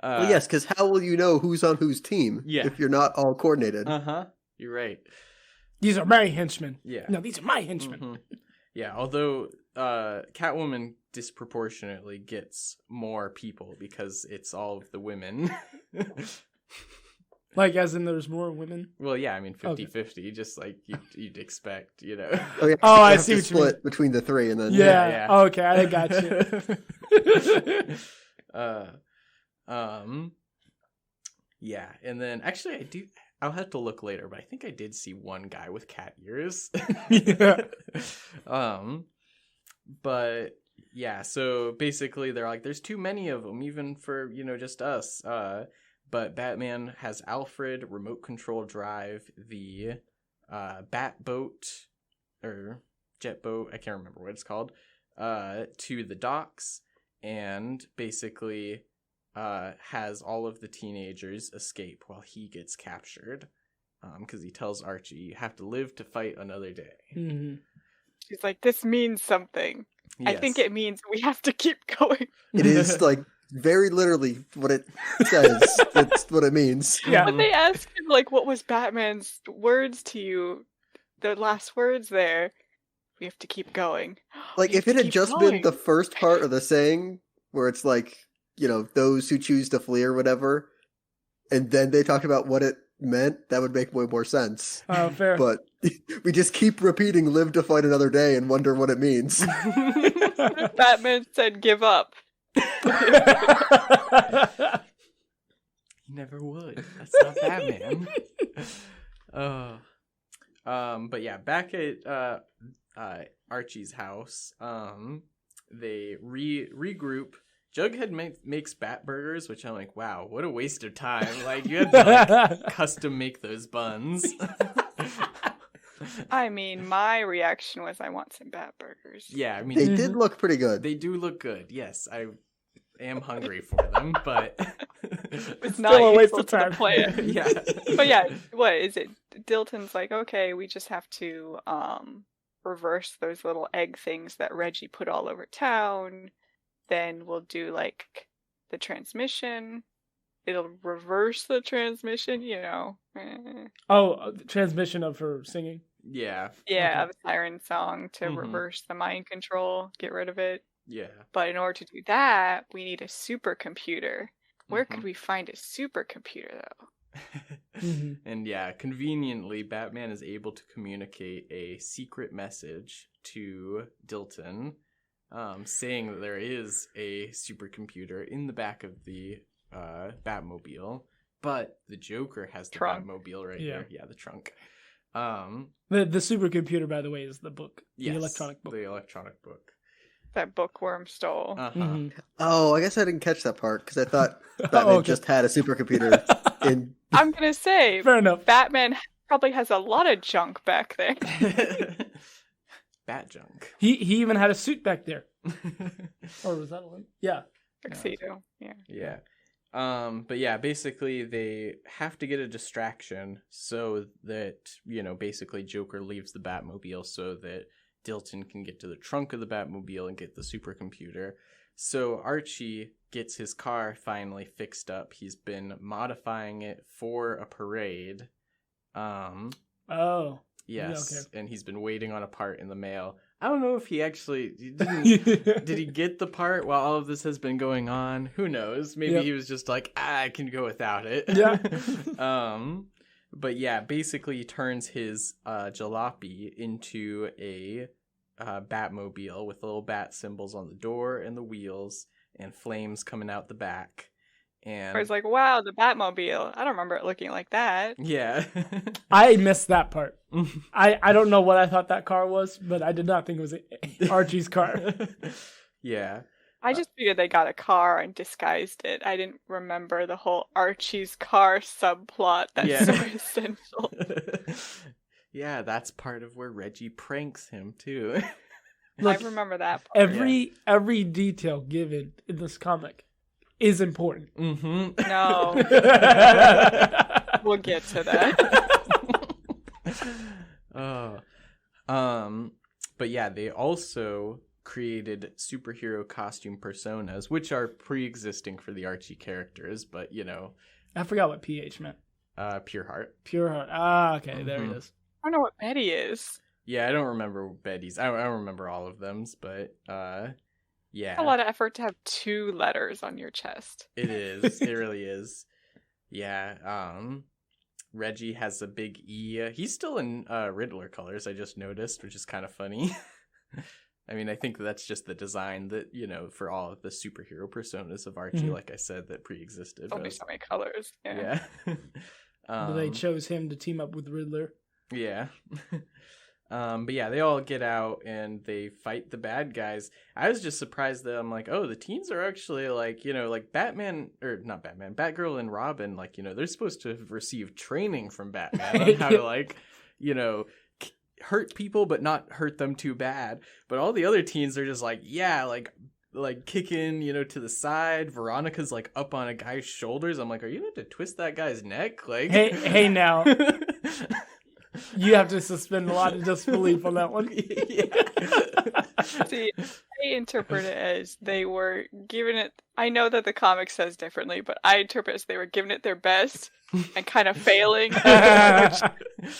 [SPEAKER 3] Well, yes, because how will you know who's on whose team if you're not all coordinated?
[SPEAKER 1] You're right.
[SPEAKER 2] These are my henchmen.
[SPEAKER 1] Yeah.
[SPEAKER 2] No, these are my henchmen.
[SPEAKER 1] Yeah, although Catwoman disproportionately gets more people because it's all of the women.
[SPEAKER 2] Like, as in there's more women?
[SPEAKER 1] Well, yeah, I mean 50-50, just like you'd expect, you know.
[SPEAKER 3] Oh, yeah,
[SPEAKER 2] I see what you mean.
[SPEAKER 3] Split between the three, and then
[SPEAKER 2] yeah. Okay, I got you.
[SPEAKER 1] Yeah, and then actually I'll have to look later, but I think I did see one guy with cat ears.
[SPEAKER 2] Yeah.
[SPEAKER 1] But yeah, so basically they're like, there's too many of them, even for, just us. But Batman has Alfred remote control drive the bat boat or jet boat, I can't remember what it's called, to the docks, and basically has all of the teenagers escape while he gets captured. Because he tells Archie, you have to live to fight another day.
[SPEAKER 2] Mm-hmm.
[SPEAKER 4] She's like, this means something. Yes. I think it means we have to keep going.
[SPEAKER 3] It is like very literally what it says. That's what it means.
[SPEAKER 2] Yeah.
[SPEAKER 4] When they ask him, like, what was Batman's words to you, the last words there, we have to keep going.
[SPEAKER 3] Like, if it had just been the first part of the saying, where it's like, those who choose to flee or whatever, and then they talked about what it meant, that would make way more sense.
[SPEAKER 2] Oh, fair.
[SPEAKER 3] But we just keep repeating live to fight another day and wonder what it means.
[SPEAKER 4] Batman said give up.
[SPEAKER 1] He never would. That's not Batman. But yeah, back at Archie's house, they regroup. Jughead makes bat burgers, which I'm like, wow, what a waste of time. Like, you had to custom make those buns.
[SPEAKER 4] I mean, my reaction was I want some bat burgers.
[SPEAKER 1] Yeah, I mean,
[SPEAKER 3] they did look pretty good.
[SPEAKER 1] They do look good. Yes, I am hungry for them, but
[SPEAKER 4] it's not a waste of time.
[SPEAKER 1] Yeah.
[SPEAKER 4] But yeah, what is it? Dilton's like, okay, we just have to reverse those little egg things that Reggie put all over town. then we'll do like the transmission. It'll reverse the transmission, you know.
[SPEAKER 2] Oh, the transmission of her singing.
[SPEAKER 1] Yeah.
[SPEAKER 4] Yeah,
[SPEAKER 2] Okay.
[SPEAKER 4] the siren song to
[SPEAKER 1] Mhm.
[SPEAKER 4] reverse the mind control, get rid of it.
[SPEAKER 1] Yeah.
[SPEAKER 4] But in order to do that, we need a supercomputer. Where could
[SPEAKER 1] Mhm.
[SPEAKER 4] we find a supercomputer, though?
[SPEAKER 2] Mhm.
[SPEAKER 1] And yeah, conveniently, Batman is able to communicate a secret message to Dilton, saying that there is a supercomputer in the back of the Batmobile, but the Joker has the
[SPEAKER 4] Trunk.
[SPEAKER 1] Batmobile right
[SPEAKER 2] Yeah.
[SPEAKER 1] here. Yeah, the trunk.
[SPEAKER 2] The supercomputer, by the way, is the book.
[SPEAKER 1] Yes,
[SPEAKER 2] The electronic book.
[SPEAKER 1] The electronic book.
[SPEAKER 4] That bookworm stole.
[SPEAKER 1] Uh-huh.
[SPEAKER 2] Mhm.
[SPEAKER 3] Oh, I guess I didn't catch that part because I thought
[SPEAKER 2] Oh,
[SPEAKER 3] Batman
[SPEAKER 2] okay.
[SPEAKER 3] just had a supercomputer in.
[SPEAKER 4] I'm gonna say,
[SPEAKER 2] Fair enough.
[SPEAKER 4] Batman probably has a lot of junk back there.
[SPEAKER 1] Bat junk.
[SPEAKER 2] He even had a suit back there. Or was that one? Yeah.
[SPEAKER 4] Tuxedo. Yeah.
[SPEAKER 1] Yeah. But yeah, basically they have to get a distraction so that, you know, basically Joker leaves the Batmobile so that Dilton can get to the trunk of the Batmobile and get the supercomputer. So Archie gets his car finally fixed up. He's been modifying it for a parade.
[SPEAKER 2] Oh.
[SPEAKER 1] Yes,
[SPEAKER 2] okay.
[SPEAKER 1] and he's been waiting on a part in the mail. I don't know if he actually didn't. Did he get the part while all of this has been going on? Who knows? Maybe
[SPEAKER 2] Yep.
[SPEAKER 1] he was just like, I can go without it.
[SPEAKER 2] Yeah.
[SPEAKER 1] But yeah, basically he turns his jalopy into a Batmobile with little bat symbols on the door and the wheels and flames coming out the back. And
[SPEAKER 4] Where it's like, wow, the Batmobile. I don't remember it looking like that.
[SPEAKER 1] yeah.
[SPEAKER 2] I missed that part. I don't know what I thought that car was, but I did not think it was Archie's car.
[SPEAKER 1] Yeah.
[SPEAKER 4] I just figured they got a car and disguised it. I didn't remember the whole Archie's car subplot that's
[SPEAKER 1] Yeah.
[SPEAKER 4] so essential.
[SPEAKER 1] Yeah, that's part of where Reggie pranks him too.
[SPEAKER 2] Look,
[SPEAKER 4] I remember that part.
[SPEAKER 2] every detail given in this comic is important.
[SPEAKER 1] Mm-hmm.
[SPEAKER 4] No, we'll get to that.
[SPEAKER 1] But yeah, they also created superhero costume personas, which are pre-existing for the Archie characters, but you know,
[SPEAKER 2] I forgot what PH meant.
[SPEAKER 1] Pure Heart.
[SPEAKER 2] Pure heart. Ah, okay, there it is.
[SPEAKER 4] I don't know what Betty is.
[SPEAKER 1] Yeah, I don't remember Betty's. I don't remember all of them, but yeah.
[SPEAKER 4] A lot of effort to have 2 letters on your chest.
[SPEAKER 1] It is. It really is. Yeah. Reggie has a big E. He's still in Riddler colors, I just noticed, which is kind of funny. I mean, I think that's just the design that, you know, for all of the superhero personas of Archie,
[SPEAKER 2] Mhm.
[SPEAKER 1] like I said, that pre-existed.
[SPEAKER 4] Only so many colors. Yeah.
[SPEAKER 1] Yeah.
[SPEAKER 2] But they chose him to team up with Riddler.
[SPEAKER 1] Yeah. But yeah, they all get out and they fight the bad guys. I was just surprised that I'm like, oh, the teens are actually like, you know, like Batgirl and Robin, like, you know, they're supposed to have received training from Batman on how to like, you know, hurt people but not hurt them too bad. But all the other teens are just like, yeah, like kicking, you know, to the side. Veronica's like up on a guy's shoulders. I'm like, are you going to twist that guy's neck? Like,
[SPEAKER 2] Hey now. You have to suspend a lot of disbelief on that one.
[SPEAKER 4] See, I interpret it as they were giving it. I know that the comic says differently, but I interpret it as they were giving it their best and kind of failing.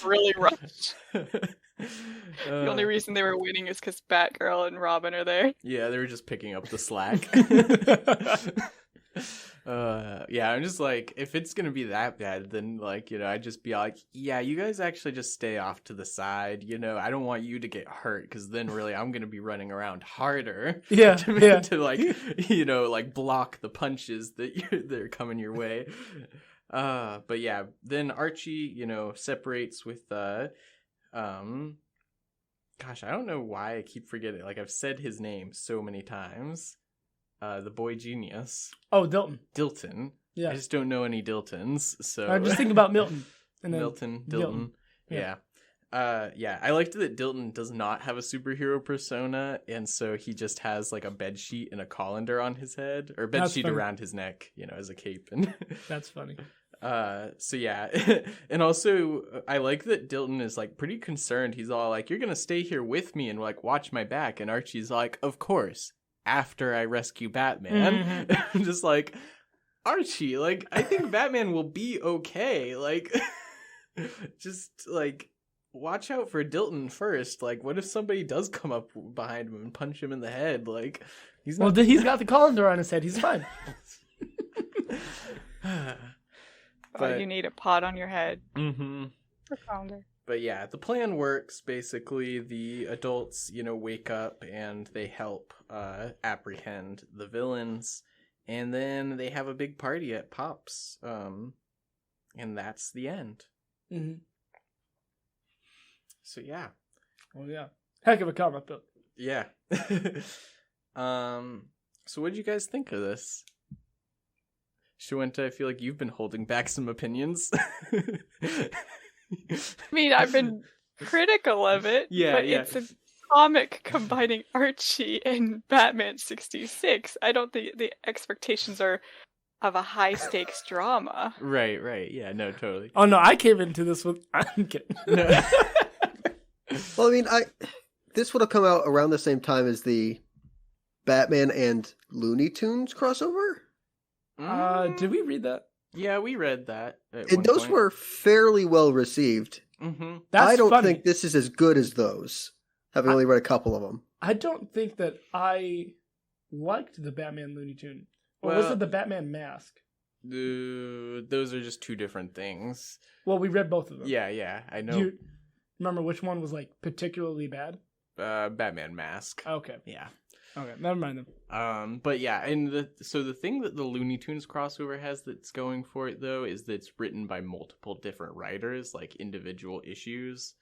[SPEAKER 4] Really rushed. The only reason they were winning is because Batgirl and Robin are there.
[SPEAKER 1] Yeah, they were just picking up the slack. Yeah, I'm just like, if it's gonna be that bad, then like, you know, I'd just be like, yeah, you guys actually just stay off to the side. You know, I don't want you to get hurt because then really I'm gonna be running around harder.
[SPEAKER 2] Yeah,
[SPEAKER 1] to like, you know, like block the punches that are coming your way. But yeah, then Archie, you know, separates with gosh, I don't know why I keep forgetting. Like, I've said his name so many times. The boy genius.
[SPEAKER 2] Oh,
[SPEAKER 1] Dilton.
[SPEAKER 2] Yeah.
[SPEAKER 1] I just don't know any Diltons, so...
[SPEAKER 2] I'm just thinking about Milton. And then
[SPEAKER 1] Dilton.
[SPEAKER 2] Yeah.
[SPEAKER 1] Yeah, I liked that Dilton does not have a superhero persona, and so he just has, like, a bedsheet and a colander on his head, or
[SPEAKER 2] That's
[SPEAKER 1] bedsheet
[SPEAKER 2] funny.
[SPEAKER 1] around his neck, you know, as a cape. And
[SPEAKER 2] That's funny.
[SPEAKER 1] so yeah. And also, I like that Dilton is, like, pretty concerned. He's all like, you're gonna stay here with me and, like, watch my back, and Archie's like, of course. after I rescue Batman. I'm just like, Archie, like, I think Batman will be okay. Like, just, like, watch out for Dilton first. Like, what if somebody does come up behind him and punch him in the head? Like, he's not...
[SPEAKER 2] Well, he's got the colander on his head. He's fine.
[SPEAKER 4] But you need a pot on your head.
[SPEAKER 1] Mm-hmm.
[SPEAKER 4] For colander.
[SPEAKER 1] But yeah, the plan works. Basically, the adults, wake up and they help apprehend the villains. And then they have a big party at Pop's. And that's the end.
[SPEAKER 2] Mm-hmm.
[SPEAKER 1] So yeah.
[SPEAKER 2] Oh yeah. Heck of a comic book.
[SPEAKER 1] Yeah. So what did you guys think of this? Shuenta, I feel like you've been holding back some opinions.
[SPEAKER 4] I mean, I've been critical of it, but
[SPEAKER 1] yeah.
[SPEAKER 4] it's a comic combining Archie and Batman 66. I don't think the expectations are of a high-stakes drama.
[SPEAKER 1] Right. Yeah, no, totally.
[SPEAKER 2] Oh, no, I came into this with... I'm kidding.
[SPEAKER 1] No.
[SPEAKER 3] Well, I mean, this would have come out around the same time as the Batman and Looney Tunes crossover.
[SPEAKER 2] Did we read that?
[SPEAKER 1] Yeah, we read that.
[SPEAKER 3] And those were fairly well received.
[SPEAKER 1] Mm-hmm.
[SPEAKER 2] That's
[SPEAKER 3] I don't
[SPEAKER 2] funny.
[SPEAKER 3] think this is as good as those, having only read a couple of them.
[SPEAKER 2] I don't think that I liked the Batman Looney Tune. Or was it the Batman Mask?
[SPEAKER 1] Those are just two different things.
[SPEAKER 2] Well, we read both of them.
[SPEAKER 1] Yeah, I know.
[SPEAKER 2] Do you remember which one was like particularly bad?
[SPEAKER 1] Batman Mask.
[SPEAKER 2] Okay.
[SPEAKER 1] Yeah.
[SPEAKER 2] Okay, never mind them.
[SPEAKER 1] But yeah, and the thing that the Looney Tunes crossover has that's going for it though is that it's written by multiple different writers, like individual issues.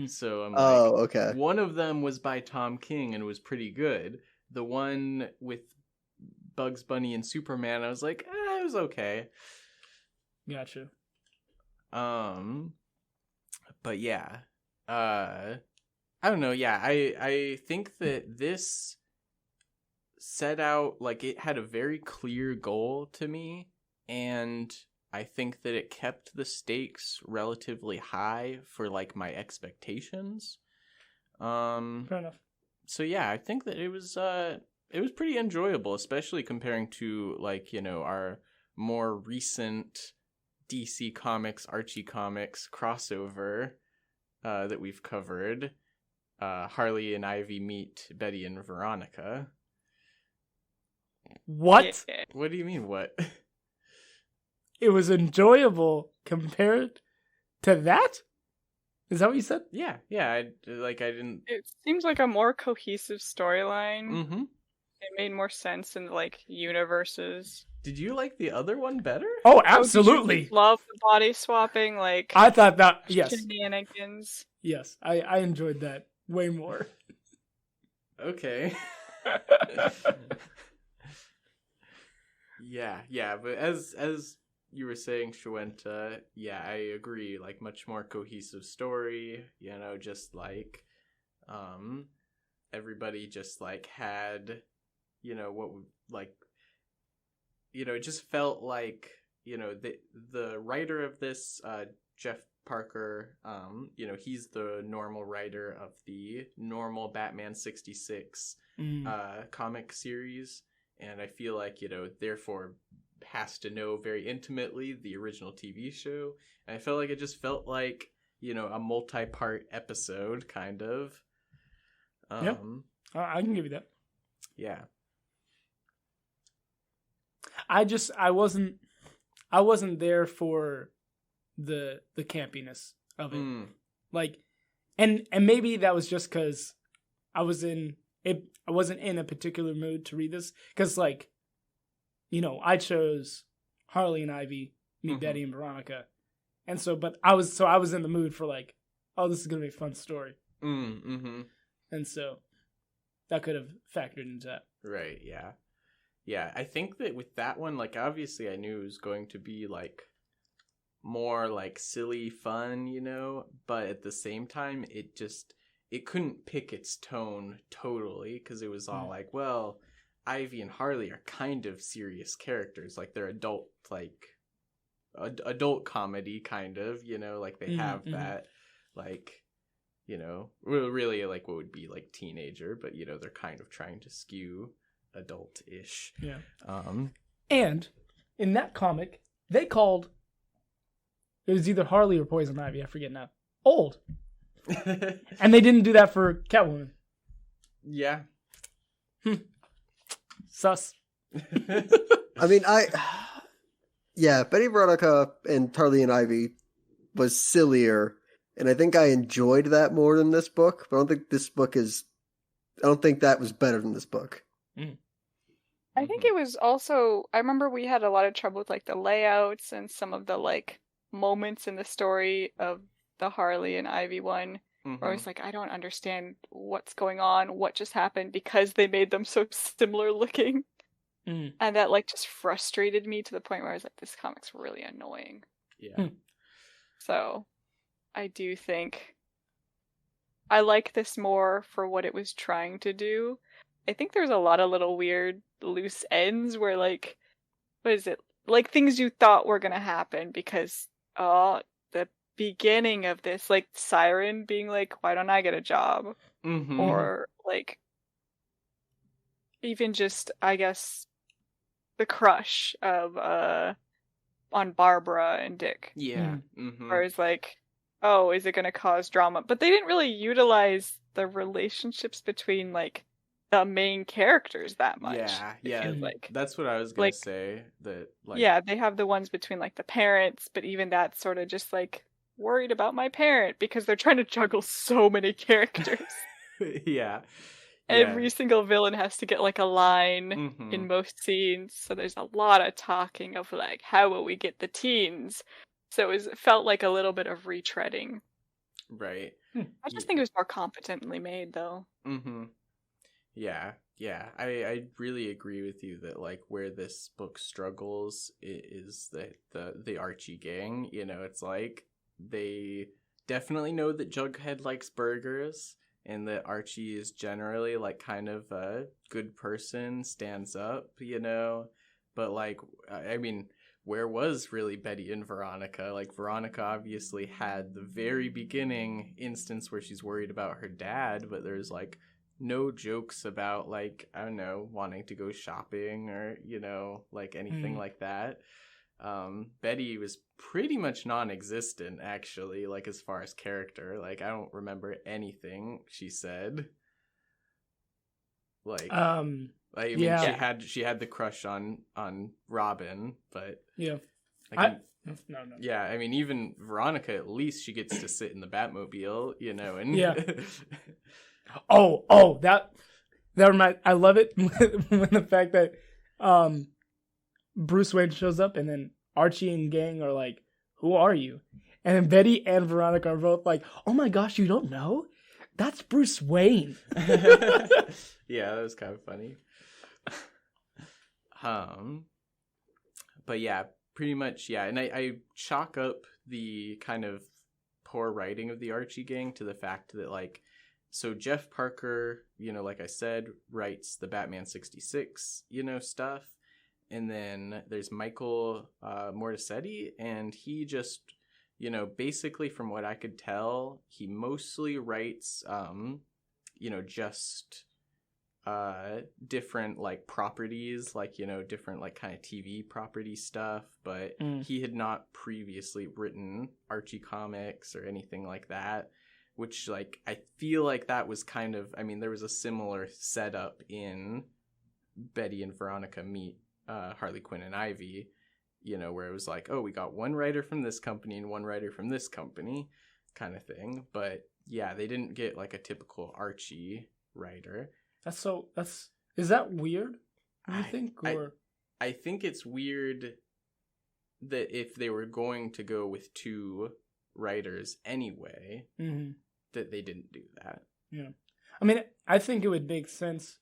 [SPEAKER 1] So I'm
[SPEAKER 3] okay.
[SPEAKER 1] One of them was by Tom King and was pretty good. The one with Bugs Bunny and Superman, I was like, it was okay.
[SPEAKER 2] Gotcha.
[SPEAKER 1] But yeah, I don't know. Yeah, I think that this set out, like, it had a very clear goal to me, and I think that it kept the stakes relatively high for, like, my expectations.
[SPEAKER 2] Fair enough.
[SPEAKER 1] So yeah, I think that it was pretty enjoyable, especially comparing to, like, our more recent DC Comics, Archie Comics crossover that we've covered. Harley and Ivy Meet Betty and Veronica.
[SPEAKER 2] What?
[SPEAKER 4] Yeah.
[SPEAKER 1] What do you mean, what?
[SPEAKER 2] It was enjoyable compared to that? Is that what you said?
[SPEAKER 1] Yeah, I didn't...
[SPEAKER 4] It seems like a more cohesive storyline.
[SPEAKER 1] Mm-hmm.
[SPEAKER 4] It made more sense in, like, universes.
[SPEAKER 1] Did you like the other one better?
[SPEAKER 2] Oh, absolutely.
[SPEAKER 4] Love the body swapping, like...
[SPEAKER 2] I thought that, yes.
[SPEAKER 4] Shenanigans.
[SPEAKER 2] Yes, I enjoyed that way more.
[SPEAKER 1] Okay. Yeah, but as you were saying, Shuenta, yeah, I agree. Like, much more cohesive story, just like, everybody just, like, had, what would, like, it just felt like, the writer of this, Jeff Parker, he's the normal writer of the normal Batman 66 comic series, and I feel like, therefore has to know very intimately the original TV show, and I felt like it just felt like, a multi-part episode, kind of.
[SPEAKER 2] Yeah, I can give you that.
[SPEAKER 1] Yeah.
[SPEAKER 2] I wasn't there for the campiness of it. Like, and maybe that was just because I wasn't in a particular mood to read this, because, like, I chose Harley and Ivy Meet Betty and Veronica, and but I was in the mood for, like, oh, this is gonna be a fun story. And so that could have factored into that.
[SPEAKER 1] Right. Yeah, I think that with that one, like, obviously I knew it was going to be, like, more, like, silly fun, but at the same time, it couldn't pick its tone totally, because it was all like, well, Ivy and Harley are kind of serious characters, like, they're adult comedy, kind of, like, they have that, like, really, like, what would be, like, teenager, but, they're kind of trying to skew adult-ish.
[SPEAKER 2] Yeah.
[SPEAKER 1] Um,
[SPEAKER 2] And in that comic, they called it was either Harley or Poison Ivy, I forget now. Old. And they didn't do that for Catwoman.
[SPEAKER 1] yeah.
[SPEAKER 2] Sus.
[SPEAKER 3] I mean, yeah, Betty Veronica and Harley and Ivy was sillier, and I think I enjoyed that more than this book, but I don't think that was better than this book.
[SPEAKER 4] I think it was also, I remember we had a lot of trouble with like the layouts and some of the like moments in the story of the Harley and Ivy one, where I was like, I don't understand what's going on, what just happened, because they made them so similar looking. And that like just frustrated me to the point where I was like, this comic's really annoying.
[SPEAKER 1] Yeah.
[SPEAKER 4] So I do think I like this more for what it was trying to do. I think there's a lot of little weird loose ends where like, what is it? Like things you thought were gonna happen because the beginning of this, like Siren being like, why don't I get a job? Or like even just, I guess, the crush of on Barbara and Dick.
[SPEAKER 1] Yeah.
[SPEAKER 4] Where it's like, oh, is it gonna cause drama? But they didn't really utilize the relationships between like the main characters that much.
[SPEAKER 1] Yeah.
[SPEAKER 4] Like,
[SPEAKER 1] that's what I was gonna say. That like,
[SPEAKER 4] yeah, they have the ones between like the parents, but even that's sort of just like worried about my parent because they're trying to juggle so many characters.
[SPEAKER 1] yeah.
[SPEAKER 4] Every single villain has to get like a line in most scenes, so there's a lot of talking of like, how will we get the teens? So it felt like a little bit of retreading.
[SPEAKER 1] Right.
[SPEAKER 4] I just think it was more competently made, though.
[SPEAKER 1] Yeah. I really agree with you that like where this book struggles is the Archie gang. You know, it's like they definitely know that Jughead likes burgers, and that Archie is generally like kind of a good person, stands up, you know. But like, I mean, where was really Betty and Veronica? Like, Veronica obviously had the very beginning instance where she's worried about her dad, but there's like no jokes about like, I don't know, wanting to go shopping or, you know, like anything like that. Betty was pretty much non-existent, actually, like as far as character. Like, I don't remember anything she said. Like, I mean, she had the crush on Robin, but
[SPEAKER 2] yeah,
[SPEAKER 1] like,
[SPEAKER 2] no.
[SPEAKER 1] Yeah, I mean, even Veronica, at least she gets to sit in the Batmobile, you know, and
[SPEAKER 2] yeah. that reminds. I love it when the fact that Bruce Wayne shows up and then Archie and gang are like, "Who are you?" And then Betty and Veronica are both like, "Oh my gosh, you don't know? That's Bruce Wayne."
[SPEAKER 1] Yeah, that was kind of funny. But yeah, pretty much, yeah. And I chalk up the kind of poor writing of the Archie gang to the fact that, like, so Jeff Parker, you know, like I said, writes the Batman 66, you know, stuff. And then there's Michael Mortisetti, and he just, you know, basically from what I could tell, he mostly writes, you know, just different like properties, like, you know, different like kind of TV property stuff, but he had not previously written Archie comics or anything like that, which, like, I feel like that was kind of, I mean, there was a similar setup in Betty and Veronica Meet Harley Quinn and Ivy, you know, where it was like, oh, we got one writer from this company and one writer from this company kind of thing. But yeah, they didn't get like a typical Archie writer.
[SPEAKER 2] Is that weird, do you think? Or
[SPEAKER 1] I think it's weird that if they were going to go with two writers anyway, that they didn't do that.
[SPEAKER 2] Yeah. I mean, I think it would make sense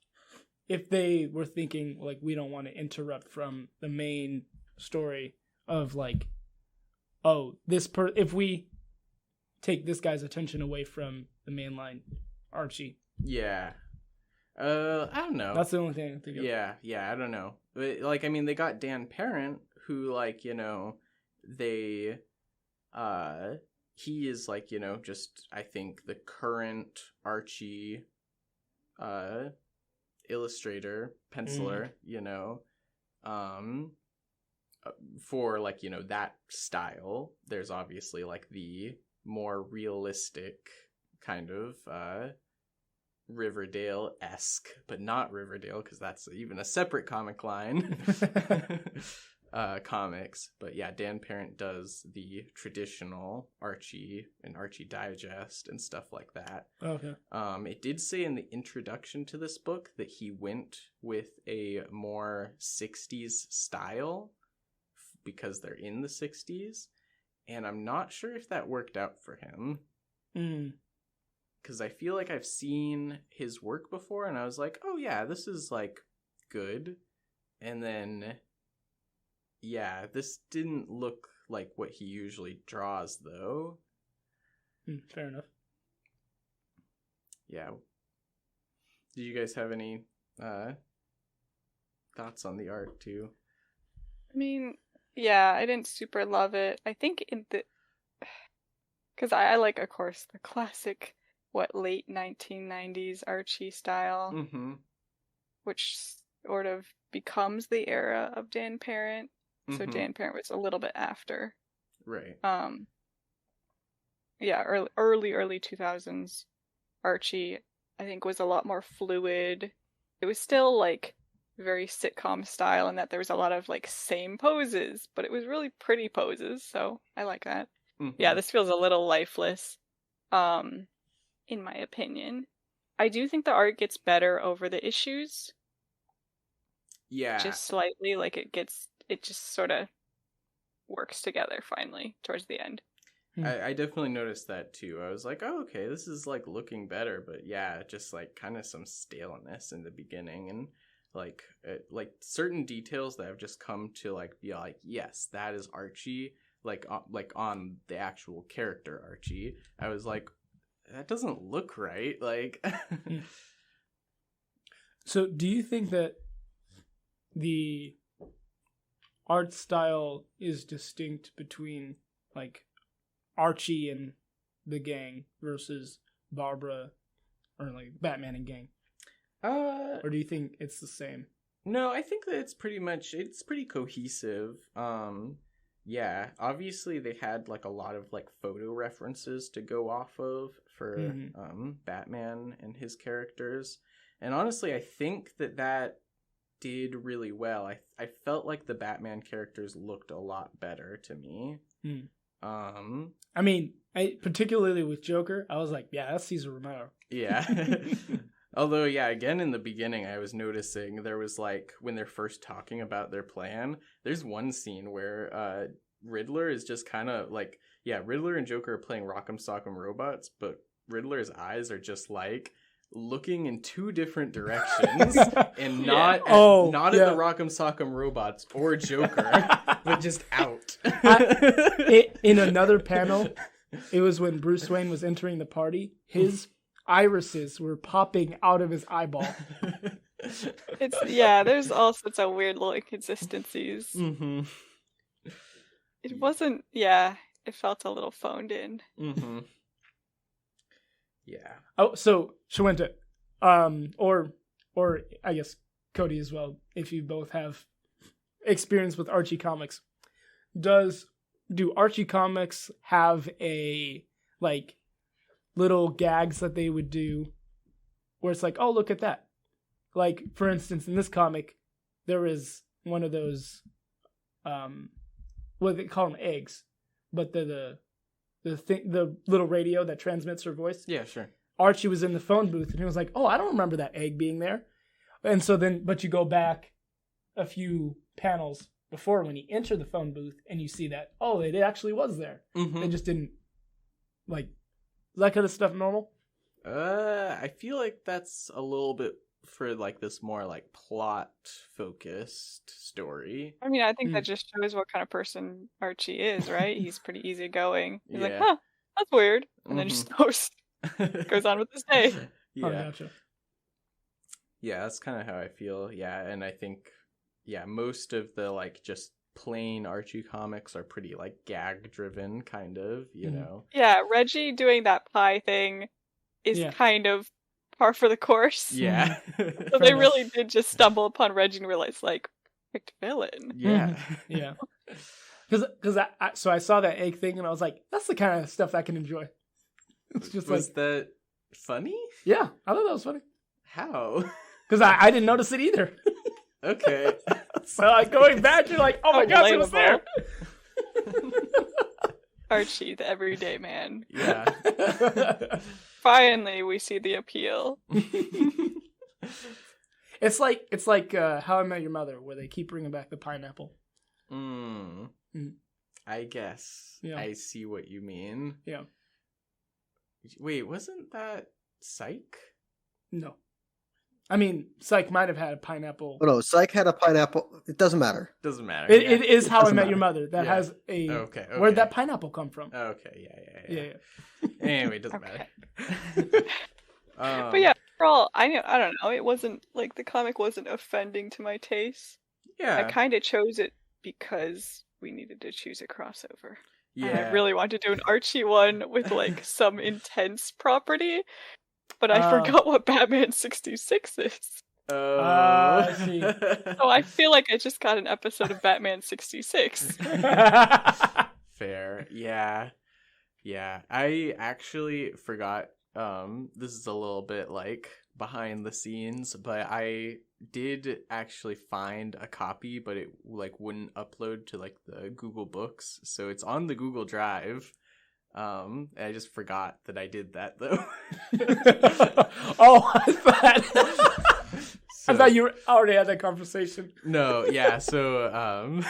[SPEAKER 2] if they were thinking, like, we don't want to interrupt from the main story of, like, oh, if we take this guy's attention away from the mainline Archie.
[SPEAKER 1] Yeah. I don't know.
[SPEAKER 2] That's the only thing I can think of.
[SPEAKER 1] Yeah, I don't know. But, like, I mean, they got Dan Parent, who, like, you know, they, he is, like, you know, just, I think, the current Archie, illustrator, penciler, you know, for like, you know, that style. There's obviously like the more realistic kind of Riverdale-esque, but not Riverdale because that's even a separate comic line. Comics. But yeah, Dan Parent does the traditional Archie and Archie Digest and stuff like that.
[SPEAKER 2] Okay.
[SPEAKER 1] It did say in the introduction to this book that he went with a more 60s style because they're in the 60s, and I'm not sure if that worked out for him. Because I feel like I've seen his work before and I was like, oh yeah, this is like good. And then yeah, this didn't look like what he usually draws, though.
[SPEAKER 2] Fair enough.
[SPEAKER 1] Yeah. Did you guys have any thoughts on the art, too?
[SPEAKER 4] I mean, yeah, I didn't super love it. I think because I like, of course, the classic, late 1990s Archie style, which sort of becomes the era of Dan Parent. So Dan Parent was a little bit after.
[SPEAKER 1] Right.
[SPEAKER 4] Yeah, early 2000s Archie, I think, was a lot more fluid. It was still like very sitcom style in that there was a lot of like same poses, but it was really pretty poses, so I like that. Yeah, this feels a little lifeless, in my opinion. I do think the art gets better over the issues.
[SPEAKER 1] Yeah.
[SPEAKER 4] Just slightly, like it just sort of works together finally towards the end.
[SPEAKER 1] I definitely noticed that too. I was like, oh, okay, this is like looking better, but yeah, just like kind of some staleness in the beginning, and like certain details that have just come to like be like, yes, that is Archie, like on the actual character Archie. I was like, that doesn't look right, like.
[SPEAKER 2] So do you think that the art style is distinct between like Archie and the gang versus Barbara or like Batman and gang? Or do you think it's the same?
[SPEAKER 1] No, I think that it's pretty cohesive. Yeah, obviously they had like a lot of like photo references to go off of for Batman and his characters. And honestly, I think that did really well. I felt like the Batman characters looked a lot better to me.
[SPEAKER 2] I mean, particularly with Joker, I was like, yeah, that's Cesar Romero.
[SPEAKER 1] Yeah. Although, yeah, again, in the beginning, I was noticing there was like, when they're first talking about their plan, there's one scene where Riddler is just kind of like, yeah, Riddler and Joker are playing Rock'em Sock'em Robots, but Riddler's eyes are just like looking in two different directions and not at the Rock'em Sock'em Robots or Joker, but just out.
[SPEAKER 2] In another panel, it was when Bruce Wayne was entering the party. His irises were popping out of his eyeball.
[SPEAKER 4] There's all sorts of weird little inconsistencies. It wasn't, it felt a little phoned in.
[SPEAKER 1] Yeah.
[SPEAKER 2] Oh, so Shawenta, or I guess Cody as well, if you both have experience with Archie comics, do Archie comics have a like little gags that they would do where it's like, oh, look at that? Like, for instance, in this comic, there is one of those, what do they call them, eggs, but the little radio that transmits her voice.
[SPEAKER 1] Yeah, sure.
[SPEAKER 2] Archie was in the phone booth and he was like, oh, I don't remember that egg being there. And so then, but you go back a few panels before when he entered the phone booth and you see that, oh, it actually was there. They just didn't, like, is that kind of stuff normal?
[SPEAKER 1] I feel like that's a little bit for like this more like plot focused story.
[SPEAKER 4] I mean, I think that just shows what kind of person Archie is, right? He's pretty easygoing. He's like, huh, that's weird. And then just goes on with his day.
[SPEAKER 1] Yeah.
[SPEAKER 2] Oh, gotcha.
[SPEAKER 1] Yeah, that's kind of how I feel. Yeah, and I think, most of the like just plain Archie comics are pretty like gag driven, kind of, you know.
[SPEAKER 4] Yeah, Reggie doing that pie thing is kind of par for the course.
[SPEAKER 1] Yeah.
[SPEAKER 4] So they really did just stumble upon Reggie and realize, like, picked villain.
[SPEAKER 1] Yeah.
[SPEAKER 2] Yeah. Because I saw that egg thing and I was like, that's the kind of stuff I can enjoy. It's just
[SPEAKER 1] Was that funny?
[SPEAKER 2] Yeah, I thought that was funny.
[SPEAKER 1] How?
[SPEAKER 2] Because I didn't notice it either.
[SPEAKER 1] Okay.
[SPEAKER 2] So like going back, you're like, oh my gosh, it was there.
[SPEAKER 4] Archie, the everyday man.
[SPEAKER 1] Yeah.
[SPEAKER 4] Finally, we see the appeal.
[SPEAKER 2] It's like How I Met Your Mother, where they keep bringing back the pineapple.
[SPEAKER 1] I guess.
[SPEAKER 2] Yeah.
[SPEAKER 1] I see what you mean.
[SPEAKER 2] Yeah.
[SPEAKER 1] Wait, wasn't that Psych?
[SPEAKER 2] No. I mean, Psych might have had a pineapple.
[SPEAKER 3] Oh, no, Psych had a pineapple. It doesn't matter.
[SPEAKER 1] Doesn't matter.
[SPEAKER 2] It is How I
[SPEAKER 3] doesn't
[SPEAKER 2] Met
[SPEAKER 3] matter.
[SPEAKER 2] Your Mother that has a.
[SPEAKER 1] Okay.
[SPEAKER 2] Where'd that pineapple come from?
[SPEAKER 1] Okay. Yeah.
[SPEAKER 2] Yeah.
[SPEAKER 1] Anyway, it doesn't
[SPEAKER 4] Okay.
[SPEAKER 1] matter.
[SPEAKER 4] But yeah, overall, I don't know. It wasn't like the comic wasn't offending to my taste.
[SPEAKER 1] Yeah.
[SPEAKER 4] I kind of chose it because we needed to choose a crossover.
[SPEAKER 1] Yeah.
[SPEAKER 4] And I really wanted to do an Archie one with like some intense property, but I forgot what Batman 66 is.
[SPEAKER 2] I see.
[SPEAKER 4] So I feel like I just got an episode of Batman 66.
[SPEAKER 1] Fair. Yeah. I actually forgot. This is a little bit like behind the scenes, but I did actually find a copy, but it like wouldn't upload to like the Google Books, so it's on the Google Drive. And I just forgot that I did that though.
[SPEAKER 2] Oh, I thought you already had that conversation.
[SPEAKER 1] No, yeah. So,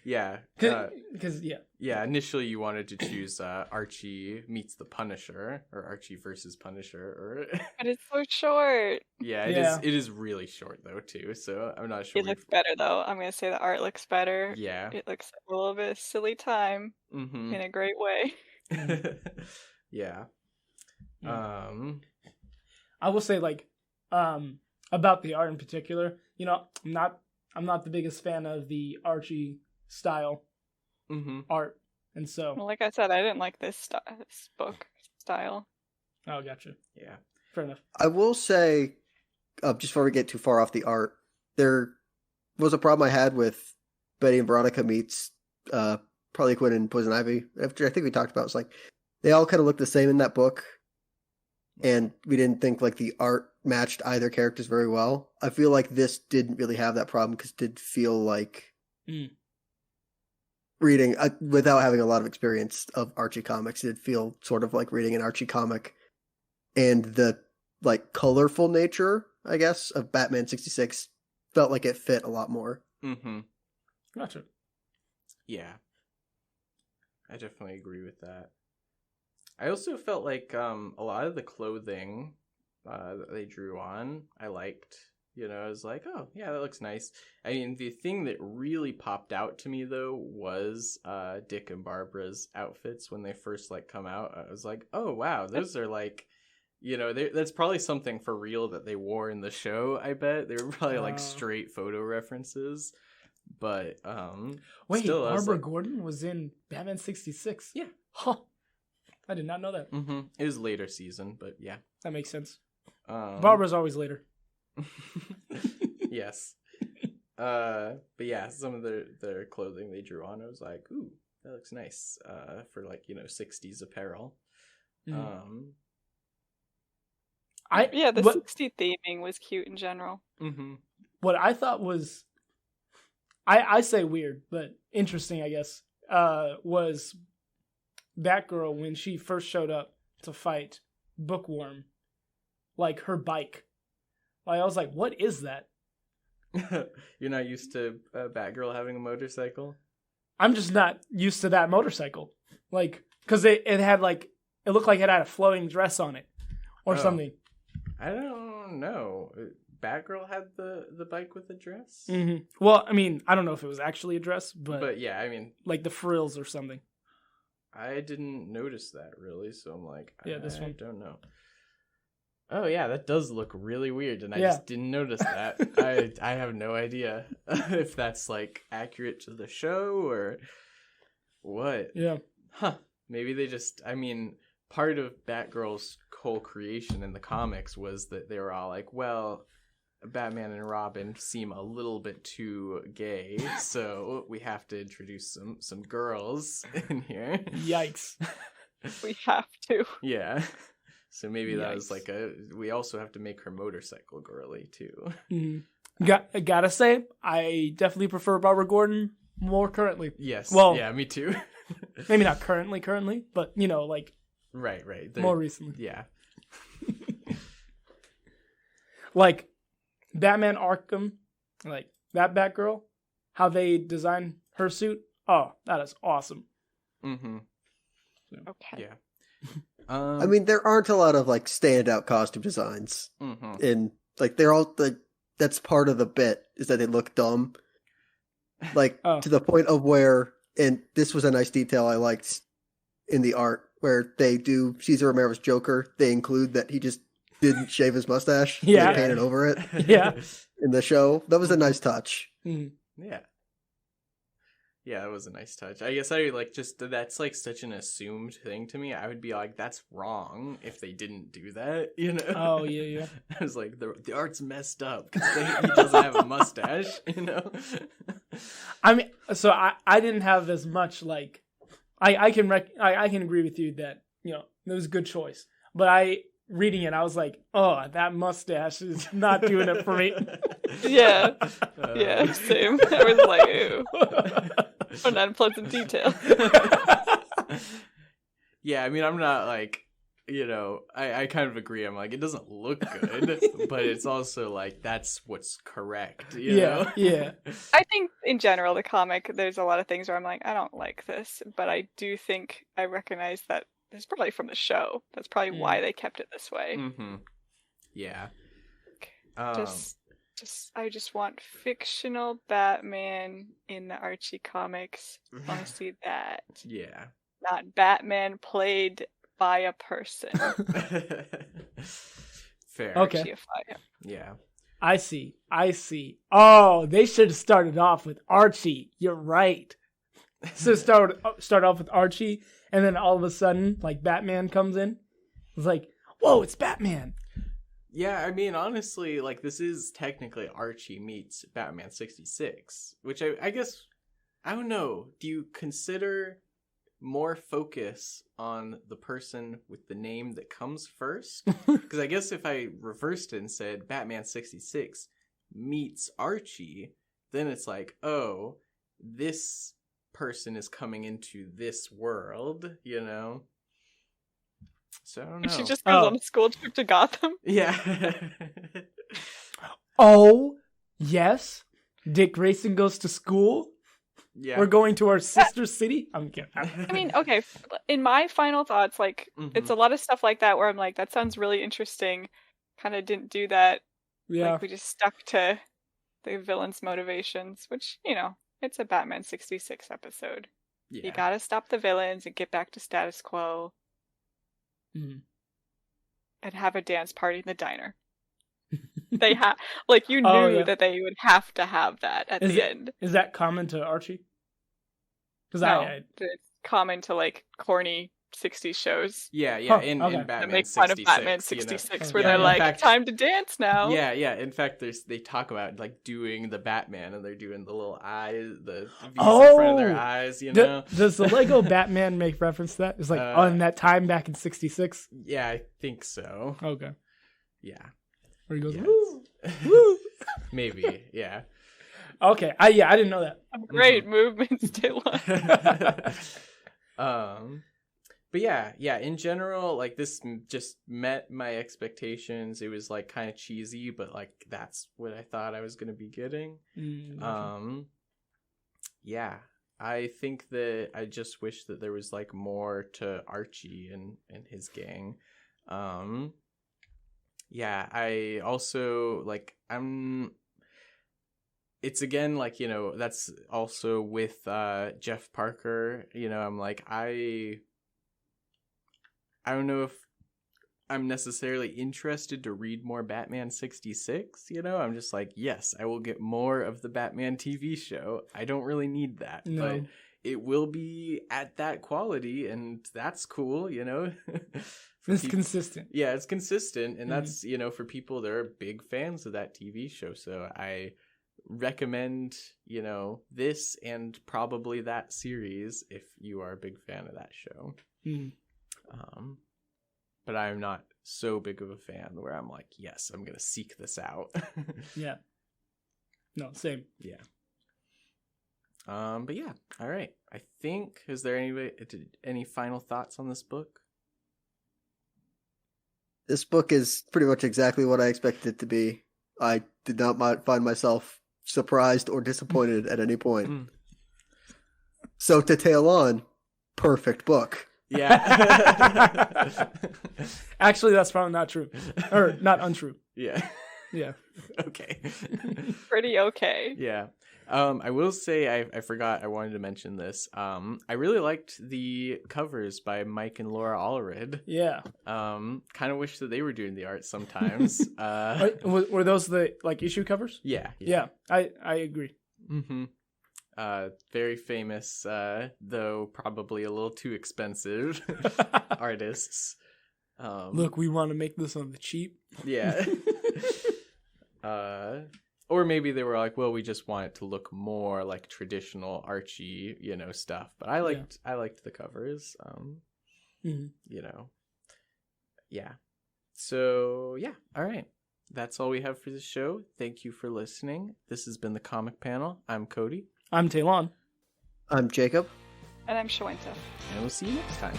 [SPEAKER 1] yeah,
[SPEAKER 2] because
[SPEAKER 1] yeah. Initially, you wanted to choose Archie Meets the Punisher or Archie versus Punisher, or
[SPEAKER 4] But it's so short.
[SPEAKER 1] yeah, it is really short though too. So I'm not sure.
[SPEAKER 4] It looks better though. I'm gonna say the art looks better.
[SPEAKER 1] Yeah.
[SPEAKER 4] It looks a little bit of silly time
[SPEAKER 1] Mm-hmm.
[SPEAKER 4] in a great way.
[SPEAKER 1] Yeah.
[SPEAKER 2] I will say like about the art in particular, you know, I'm not the biggest fan of the Archie style art, and so
[SPEAKER 4] Well, like I said, I didn't like this book style.
[SPEAKER 2] oh, gotcha.
[SPEAKER 1] Yeah.
[SPEAKER 2] Fair enough.
[SPEAKER 3] I will say, just before we get too far off the art, there was a problem I had with Betty and Veronica meets Harley Quinn and Poison Ivy. After I think we talked about, it's like they all kind of look the same in that book, and we didn't think like the art matched either characters very well. I feel like this didn't really have that problem because it did feel like reading without having a lot of experience of Archie comics. It did feel sort of like reading an Archie comic, and the like colorful nature, I guess, of Batman 66 felt like it fit a lot more.
[SPEAKER 2] Gotcha.
[SPEAKER 1] Yeah. I definitely agree with that. I also felt like a lot of the clothing that they drew on, I liked. You know, I was like, oh, yeah, that looks nice. I mean, the thing that really popped out to me, though, was Dick and Barbara's outfits when they first, like, come out. I was like, oh, wow, those are, like, you know, that's probably something for real that they wore in the show, I bet. They were probably, like, straight photo references. But,
[SPEAKER 2] wait,
[SPEAKER 1] still,
[SPEAKER 2] Barbara Gordon was in Batman 66?
[SPEAKER 1] Yeah.
[SPEAKER 2] Huh. I did not know that.
[SPEAKER 1] It was later season, but yeah.
[SPEAKER 2] That makes sense. Barbara's always later.
[SPEAKER 1] Yes. But yeah, some of their clothing they drew on, I was like, ooh, that looks nice for like, you know, 60s apparel.
[SPEAKER 4] The 60s theming was cute in general.
[SPEAKER 2] What I thought was I say weird, but interesting, I guess, was Batgirl when she first showed up to fight Bookworm, like her bike. Like, I was like, what is that?
[SPEAKER 1] You're not used to Batgirl having a motorcycle?
[SPEAKER 2] I'm just not used to that motorcycle. Like, because it had like, it looked like it had a flowing dress on it or something.
[SPEAKER 1] I don't know. Batgirl had the bike with a dress?
[SPEAKER 2] Well, I mean, I don't know if it was actually a dress, but
[SPEAKER 1] yeah, I mean,
[SPEAKER 2] like the frills or something.
[SPEAKER 1] I didn't notice that really, so I'm like,
[SPEAKER 2] this one.
[SPEAKER 1] I don't know. Oh yeah, that does look really weird, and I just didn't notice that. I have no idea if that's like accurate to the show or what.
[SPEAKER 2] Yeah.
[SPEAKER 1] Huh. Maybe they just, I mean, part of Batgirl's whole creation in the comics was that they were all like, well, Batman and Robin seem a little bit too gay, so we have to introduce some girls in here.
[SPEAKER 2] Yikes.
[SPEAKER 4] We have to.
[SPEAKER 1] Yeah. So maybe that was like we also have to make her motorcycle girly too.
[SPEAKER 2] Mm-hmm. Gotta say, I definitely prefer Barbara Gordon more currently.
[SPEAKER 1] Yes.
[SPEAKER 2] Well,
[SPEAKER 1] yeah, me too.
[SPEAKER 2] Maybe not currently, but like
[SPEAKER 1] right.
[SPEAKER 2] More recently.
[SPEAKER 1] Yeah.
[SPEAKER 2] Like Batman Arkham, like that Batgirl, how they design her suit. Oh, that is awesome.
[SPEAKER 1] Mm-hmm.
[SPEAKER 4] Okay.
[SPEAKER 1] Yeah.
[SPEAKER 3] I mean, there aren't a lot of like standout costume designs, and like they're all that's part of the bit is that they look dumb, like to the point of where, and this was a nice detail I liked in the art where they do Cesar Romero's Joker. They include that he just didn't shave his mustache.
[SPEAKER 2] Yeah,
[SPEAKER 3] they painted over it.
[SPEAKER 2] Yeah,
[SPEAKER 3] in the show, that was a nice touch.
[SPEAKER 1] Yeah. Yeah, that was a nice touch. I guess I like just that's like such an assumed thing to me. I would be like, that's wrong if they didn't do that, you know?
[SPEAKER 2] Oh yeah.
[SPEAKER 1] I was like, the art's messed up because he doesn't have a mustache, you know?
[SPEAKER 2] I mean, so I didn't have as much like I can agree with you that it was a good choice, but reading it, I was like, oh, that mustache is not doing it for me.
[SPEAKER 4] Yeah, same. I was like, ew. An unpleasant detail.
[SPEAKER 1] Yeah, I mean, I'm not like, I kind of agree. I'm like, it doesn't look good, but it's also like, that's what's correct, you know?
[SPEAKER 2] Yeah.
[SPEAKER 4] I think in general, the comic, there's a lot of things where I'm like, I don't like this, but I do think I recognize that it's probably from the show. That's probably why they kept it this way.
[SPEAKER 1] Mm-hmm. Yeah.
[SPEAKER 4] I just want fictional Batman in the Archie comics. I want to see that.
[SPEAKER 1] Yeah.
[SPEAKER 4] Not Batman played by a person.
[SPEAKER 1] Fair.
[SPEAKER 2] Okay.
[SPEAKER 4] Archie-ify him.
[SPEAKER 1] Yeah.
[SPEAKER 2] I see. Oh, they should have started off with Archie. You're right. So start off with Archie, and then all of a sudden, like Batman comes in. It's like, whoa, it's Batman.
[SPEAKER 1] Yeah, I mean, honestly, like this is technically Archie meets Batman 66, which I guess, I don't know. Do you consider more focus on the person with the name that comes first? Because I guess if I reversed it and said Batman 66 meets Archie, then it's like, oh, this person is coming into this world, you know? So I don't know.
[SPEAKER 4] She just goes on a school trip to Gotham.
[SPEAKER 1] Yeah.
[SPEAKER 2] Oh, yes. Dick Grayson goes to school.
[SPEAKER 1] Yeah.
[SPEAKER 2] We're going to our sister city. I'm kidding.
[SPEAKER 4] I mean, okay. In my final thoughts, like, it's a lot of stuff like that where I'm like, that sounds really interesting. Kind of didn't do that.
[SPEAKER 2] Yeah.
[SPEAKER 4] Like, we just stuck to the villain's motivations, which, it's a Batman 66 episode.
[SPEAKER 1] Yeah.
[SPEAKER 4] You gotta stop the villains and get back to status quo.
[SPEAKER 2] Mm-hmm.
[SPEAKER 4] And have a dance party in the diner. They have, like, you knew that they would have to have that at the end.
[SPEAKER 2] Is that common to Archie?
[SPEAKER 4] Because it's common to like corny 60s shows.
[SPEAKER 1] Yeah. In Batman
[SPEAKER 4] that make fun of Batman 66, where they're like, fact, time to dance now.
[SPEAKER 1] Yeah. In fact, they talk about like doing the Batman, and they're doing the little eyes, the V's in front of their eyes.
[SPEAKER 2] Does the Lego Batman make reference to that? It's like in that time back in 66.
[SPEAKER 1] Yeah, I think so.
[SPEAKER 2] Okay.
[SPEAKER 1] Yeah.
[SPEAKER 2] Where he goes, woo, woo.
[SPEAKER 1] Maybe. Yeah.
[SPEAKER 2] Okay. I didn't know that.
[SPEAKER 4] Great movements, Dylan.
[SPEAKER 1] But yeah, in general, like this just met my expectations. It was like kind of cheesy, but like that's what I thought I was going to be getting. Yeah, I think that I just wish that there was like more to Archie and his gang. Yeah, I also like it's again like, that's also with Jeff Parker, I'm like, I don't know if I'm necessarily interested to read more Batman 66, I'm just like, yes, I will get more of the Batman TV show. I don't really need that.
[SPEAKER 2] No.
[SPEAKER 1] But it will be at that quality, and that's cool, you know.
[SPEAKER 2] It's consistent.
[SPEAKER 1] Yeah, it's consistent, and that's, you know, for people that are big fans of that TV show. So I recommend, you know, this and probably that series if you are a big fan of that show. But I'm not so big of a fan where I'm like, yes, I'm gonna seek this out.
[SPEAKER 2] Yeah. No, same.
[SPEAKER 1] Yeah. But yeah, all right. I think, is there any final thoughts on this book?
[SPEAKER 3] This book is pretty much exactly what I expected it to be. I did not find myself surprised or disappointed at any point. So to tail on, perfect book.
[SPEAKER 1] Yeah.
[SPEAKER 2] Actually, that's probably not true. Or not untrue.
[SPEAKER 1] Yeah.
[SPEAKER 2] Yeah.
[SPEAKER 1] Okay.
[SPEAKER 4] Pretty okay.
[SPEAKER 1] Yeah. I will say I forgot I wanted to mention this. I really liked the covers by Mike and Laura Allred.
[SPEAKER 2] Yeah.
[SPEAKER 1] Kind of wish that they were doing the art sometimes.
[SPEAKER 2] Were those the like issue covers?
[SPEAKER 1] Yeah.
[SPEAKER 2] Yeah. I agree.
[SPEAKER 1] Mm-hmm. Very famous, though probably a little too expensive artists.
[SPEAKER 2] Look, we want to make this on the cheap.
[SPEAKER 1] Yeah. Or maybe they were like, well, we just want it to look more like traditional Archie, you know, stuff. But I liked the covers. You know. Yeah. So, yeah. All right. That's all we have for this show. Thank you for listening. This has been the Comic Panel. I'm Cody.
[SPEAKER 2] I'm Talon.
[SPEAKER 3] I'm Jacob.
[SPEAKER 4] And I'm Shawenta.
[SPEAKER 1] And we'll see you next time.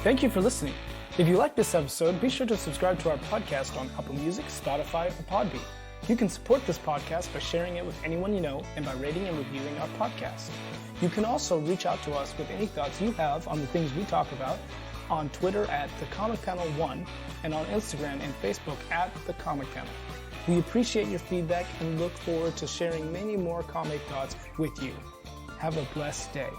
[SPEAKER 2] Thank you for listening. If you like this episode, be sure to subscribe to our podcast on Apple Music, Spotify, or Podbean. You can support this podcast by sharing it with anyone you know and by rating and reviewing our podcast. You can also reach out to us with any thoughts you have on the things we talk about on Twitter at TheComicPanel1 and on Instagram and Facebook at The Comic Panel. We appreciate your feedback and look forward to sharing many more comic thoughts with you. Have a blessed day.